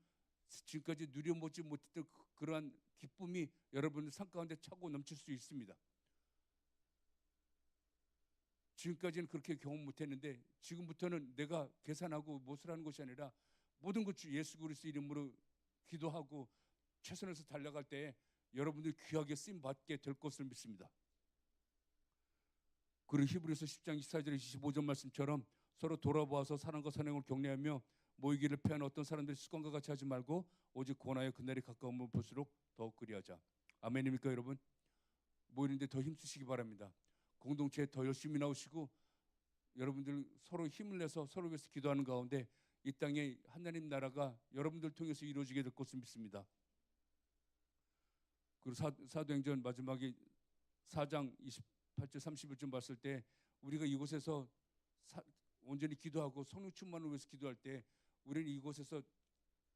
지금까지 누려보지 못했던 그러한 기쁨이 여러분의 삶 가운데 차고 넘칠 수 있습니다. 지금까지는 그렇게 경험 못했는데 지금부터는 내가 계산하고 무엇을 하는 것이 아니라 모든 것 주 예수 그리스도 이름으로 기도하고 최선에서 달려갈 때 여러분들이 귀하게 쓰임 받게 될 것을 믿습니다. 그리고 히브리서 10장 24절 25절 말씀처럼 서로 돌아보아서 사랑과 선행을 격려하며 모이기를 피하는 어떤 사람들이 습관과 같이 하지 말고 오직 권하여 그날이 가까움을 볼수록 더욱 그리하자. 아멘입니까 여러분? 모이는데 더 힘쓰시기 바랍니다. 공동체에 더 열심히 나오시고 여러분들 서로 힘을 내서 서로 위해서 기도하는 가운데 이 땅에 하나님 나라가 여러분들 통해서 이루어지게 될 것을 믿습니다. 그리고 사도행전 마지막에 4장 28절 31절 봤을 때 우리가 이곳에서 온전히 기도하고 성령 충만을 위해서 기도할 때 우리는 이곳에서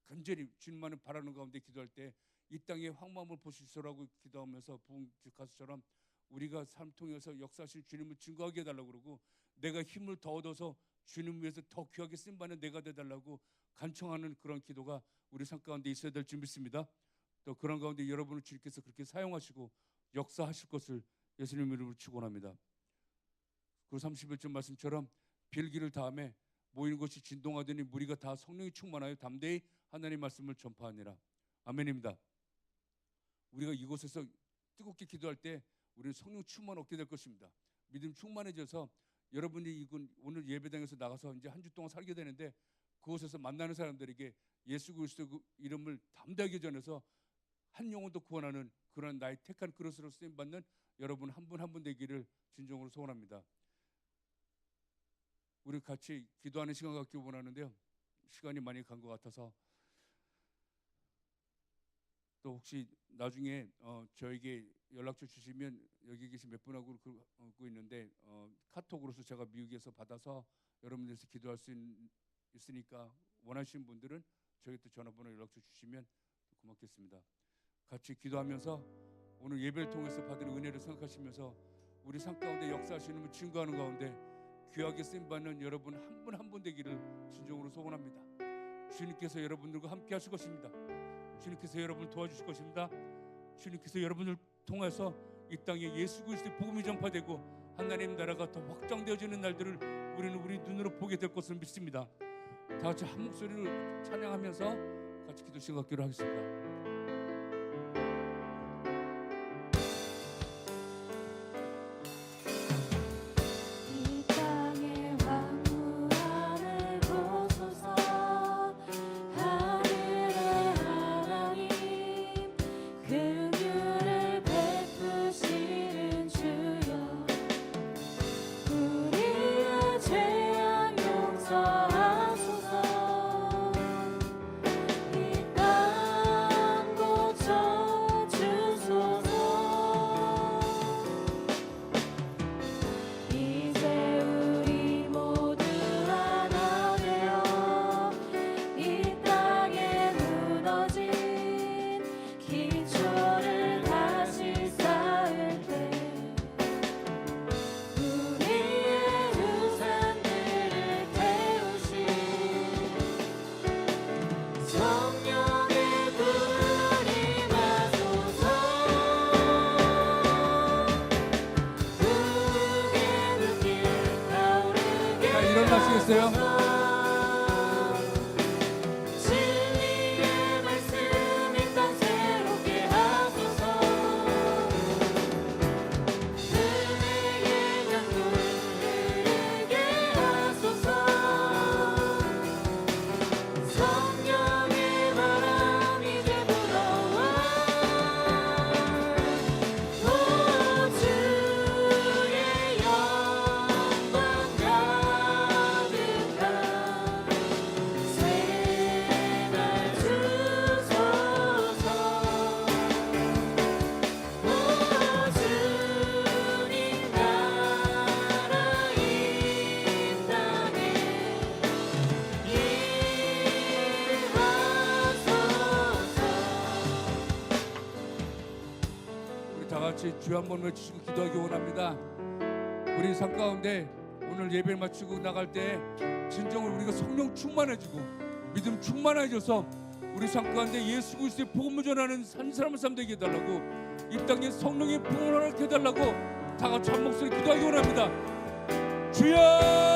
간절히 주님만을 바라는 가운데 기도할 때 이 땅에 황망함을 보시소라고 기도하면서 부흥 가수처럼 우리가 삶 통해서 역사하신 주님을 증거하게 해달라고 그러고 내가 힘을 더 얻어서 주님 위해서 더 귀하게 쓰임받는 내가 되달라고 간청하는 그런 기도가 우리 삶 가운데 있어야 될 줄 믿습니다. 또 그런 가운데 여러분을 주님께서 그렇게 사용하시고 역사하실 것을 예수님 이름으로 축원합니다. 그 31절 말씀처럼 빌기를 다음에 모이는 것이 진동하더니 무리가 다 성령이 충만하여 담대히 하나님의 말씀을 전파하니라. 아멘입니다. 우리가 이곳에서 뜨겁게 기도할 때 우리는 성령 충만 얻게 될 것입니다. 믿음 충만해져서 여러분이 오늘 예배당에서 나가서 이제 한 주 동안 살게 되는데 그곳에서 만나는 사람들에게 예수 그리스도 이름을 담대하게 전해서 한 영혼도 구원하는 그런 나의 택한 그릇으로 쓰임받는 여러분 한 분 한 분 되기를 진정으로 소원합니다. 우리 같이 기도하는 시간 갖기 원하는데요. 시간이 많이 간 것 같아서 또 혹시 나중에 저에게 연락처 주시면 여기 계신 몇 분하고 그러고 있는데 카톡으로서 제가 미국에서 받아서 여러분들께서 기도할 수 있으니까 원하시는 분들은 저에게 또 전화번호 연락처 주시면 고맙겠습니다. 같이 기도하면서 오늘 예배를 통해서 받은 은혜를 생각하시면서 우리 삶 가운데 역사하시는 분 증거하는 가운데 귀하게 쓰임받는 여러분 한 분 한 분 되기를 진정으로 소원합니다. 주님께서 여러분들과 함께 하실 것입니다. 주님께서 여러분을 도와주실 것입니다. 주님께서 여러분을 통해서 이 땅에 예수 그리스도의 복음이 전파되고 하나님 나라가 더 확장되어지는 날들을 우리는 우리 눈으로 보게 될 것을 믿습니다. 다 같이 한 목소리를 찬양하면서 같이 기도 시간 갖기로 하겠습니다. 일어나시겠어요? 주 한 번 외치시고 기도하기 원합니다. 우리 삶 가운데 오늘 예배를 마치고 나갈 때 진정으로 우리가 성령 충만해지고 믿음 충만해져서 우리 삶 가운데 예수 그리스도의 복음을 전하는 한 사람 한 사람 되게 해달라고, 이 땅에 성령의 복음을 허락해 달라고 다 같이 한 목소리 기도하기 원합니다. 주여!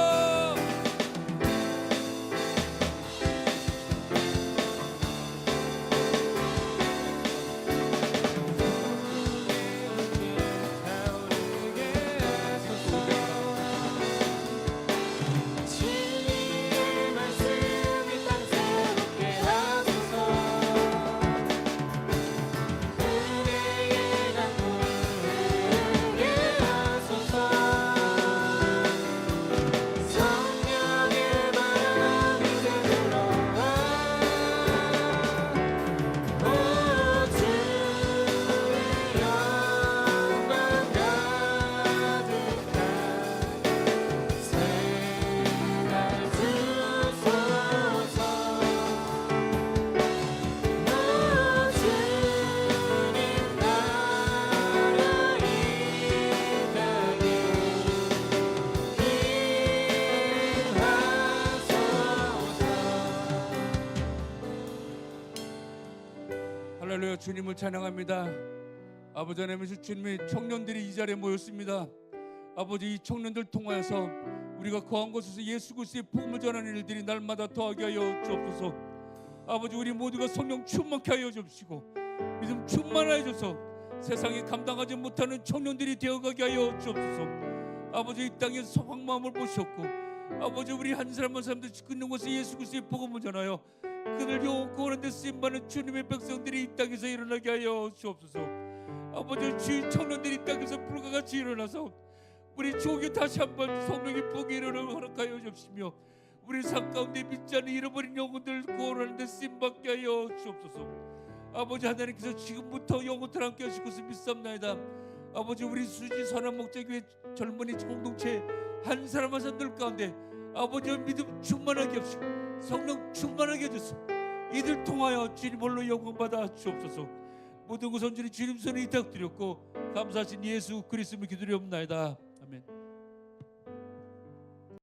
할렐루야. 주님을 찬양합니다. 아버지 하나님, 주님의 청년들이 이 자리에 모였습니다. 아버지, 이 청년들 통하여서 우리가 거한 곳에서 예수 그리스도의 복음을 전하는 일들이 날마다 더하게 하여 주옵소서. 아버지, 우리 모두가 성령 충만케 하여 주옵시고 믿음 충만하여 줘서 세상에 감당하지 못하는 청년들이 되어가게 하여 주옵소서. 아버지, 이 땅에서 황마음을 보셨고 아버지, 우리 한 사람 한 사람들 있는 곳에 예수 그리스도의 복음을 전하여 그들 구원하는 데 쓰임받는 주님의 백성들이 이 땅에서 일어나게 하여 주옵소서. 아버지, 주의 청년들이 이 땅에서 불과 같이 일어나서 우리 주옥에 다시 한번 성령의 복이 일어나게 허락하여 주시며 우리 삶 가운데 믿지 않는 잃어버린 영혼들 구원하는 데 쓰임받게 하여 주옵소서. 아버지, 하나님께서 지금부터 영혼들 함께 하실 것을 믿사옵나이다. 아버지, 우리 수지 선한 목자교회 젊은이 공동체 한 사람 한 사람들 가운데 아버지의 믿음 충만하게 하시고 성령 충만하게 해주소서. 이들 통하여 주님 홀로 영광받아 주옵소서. 모든 것은 주님 손에 위탁드렸고 감사하신 예수 그리스도를 기도드리옵나이다.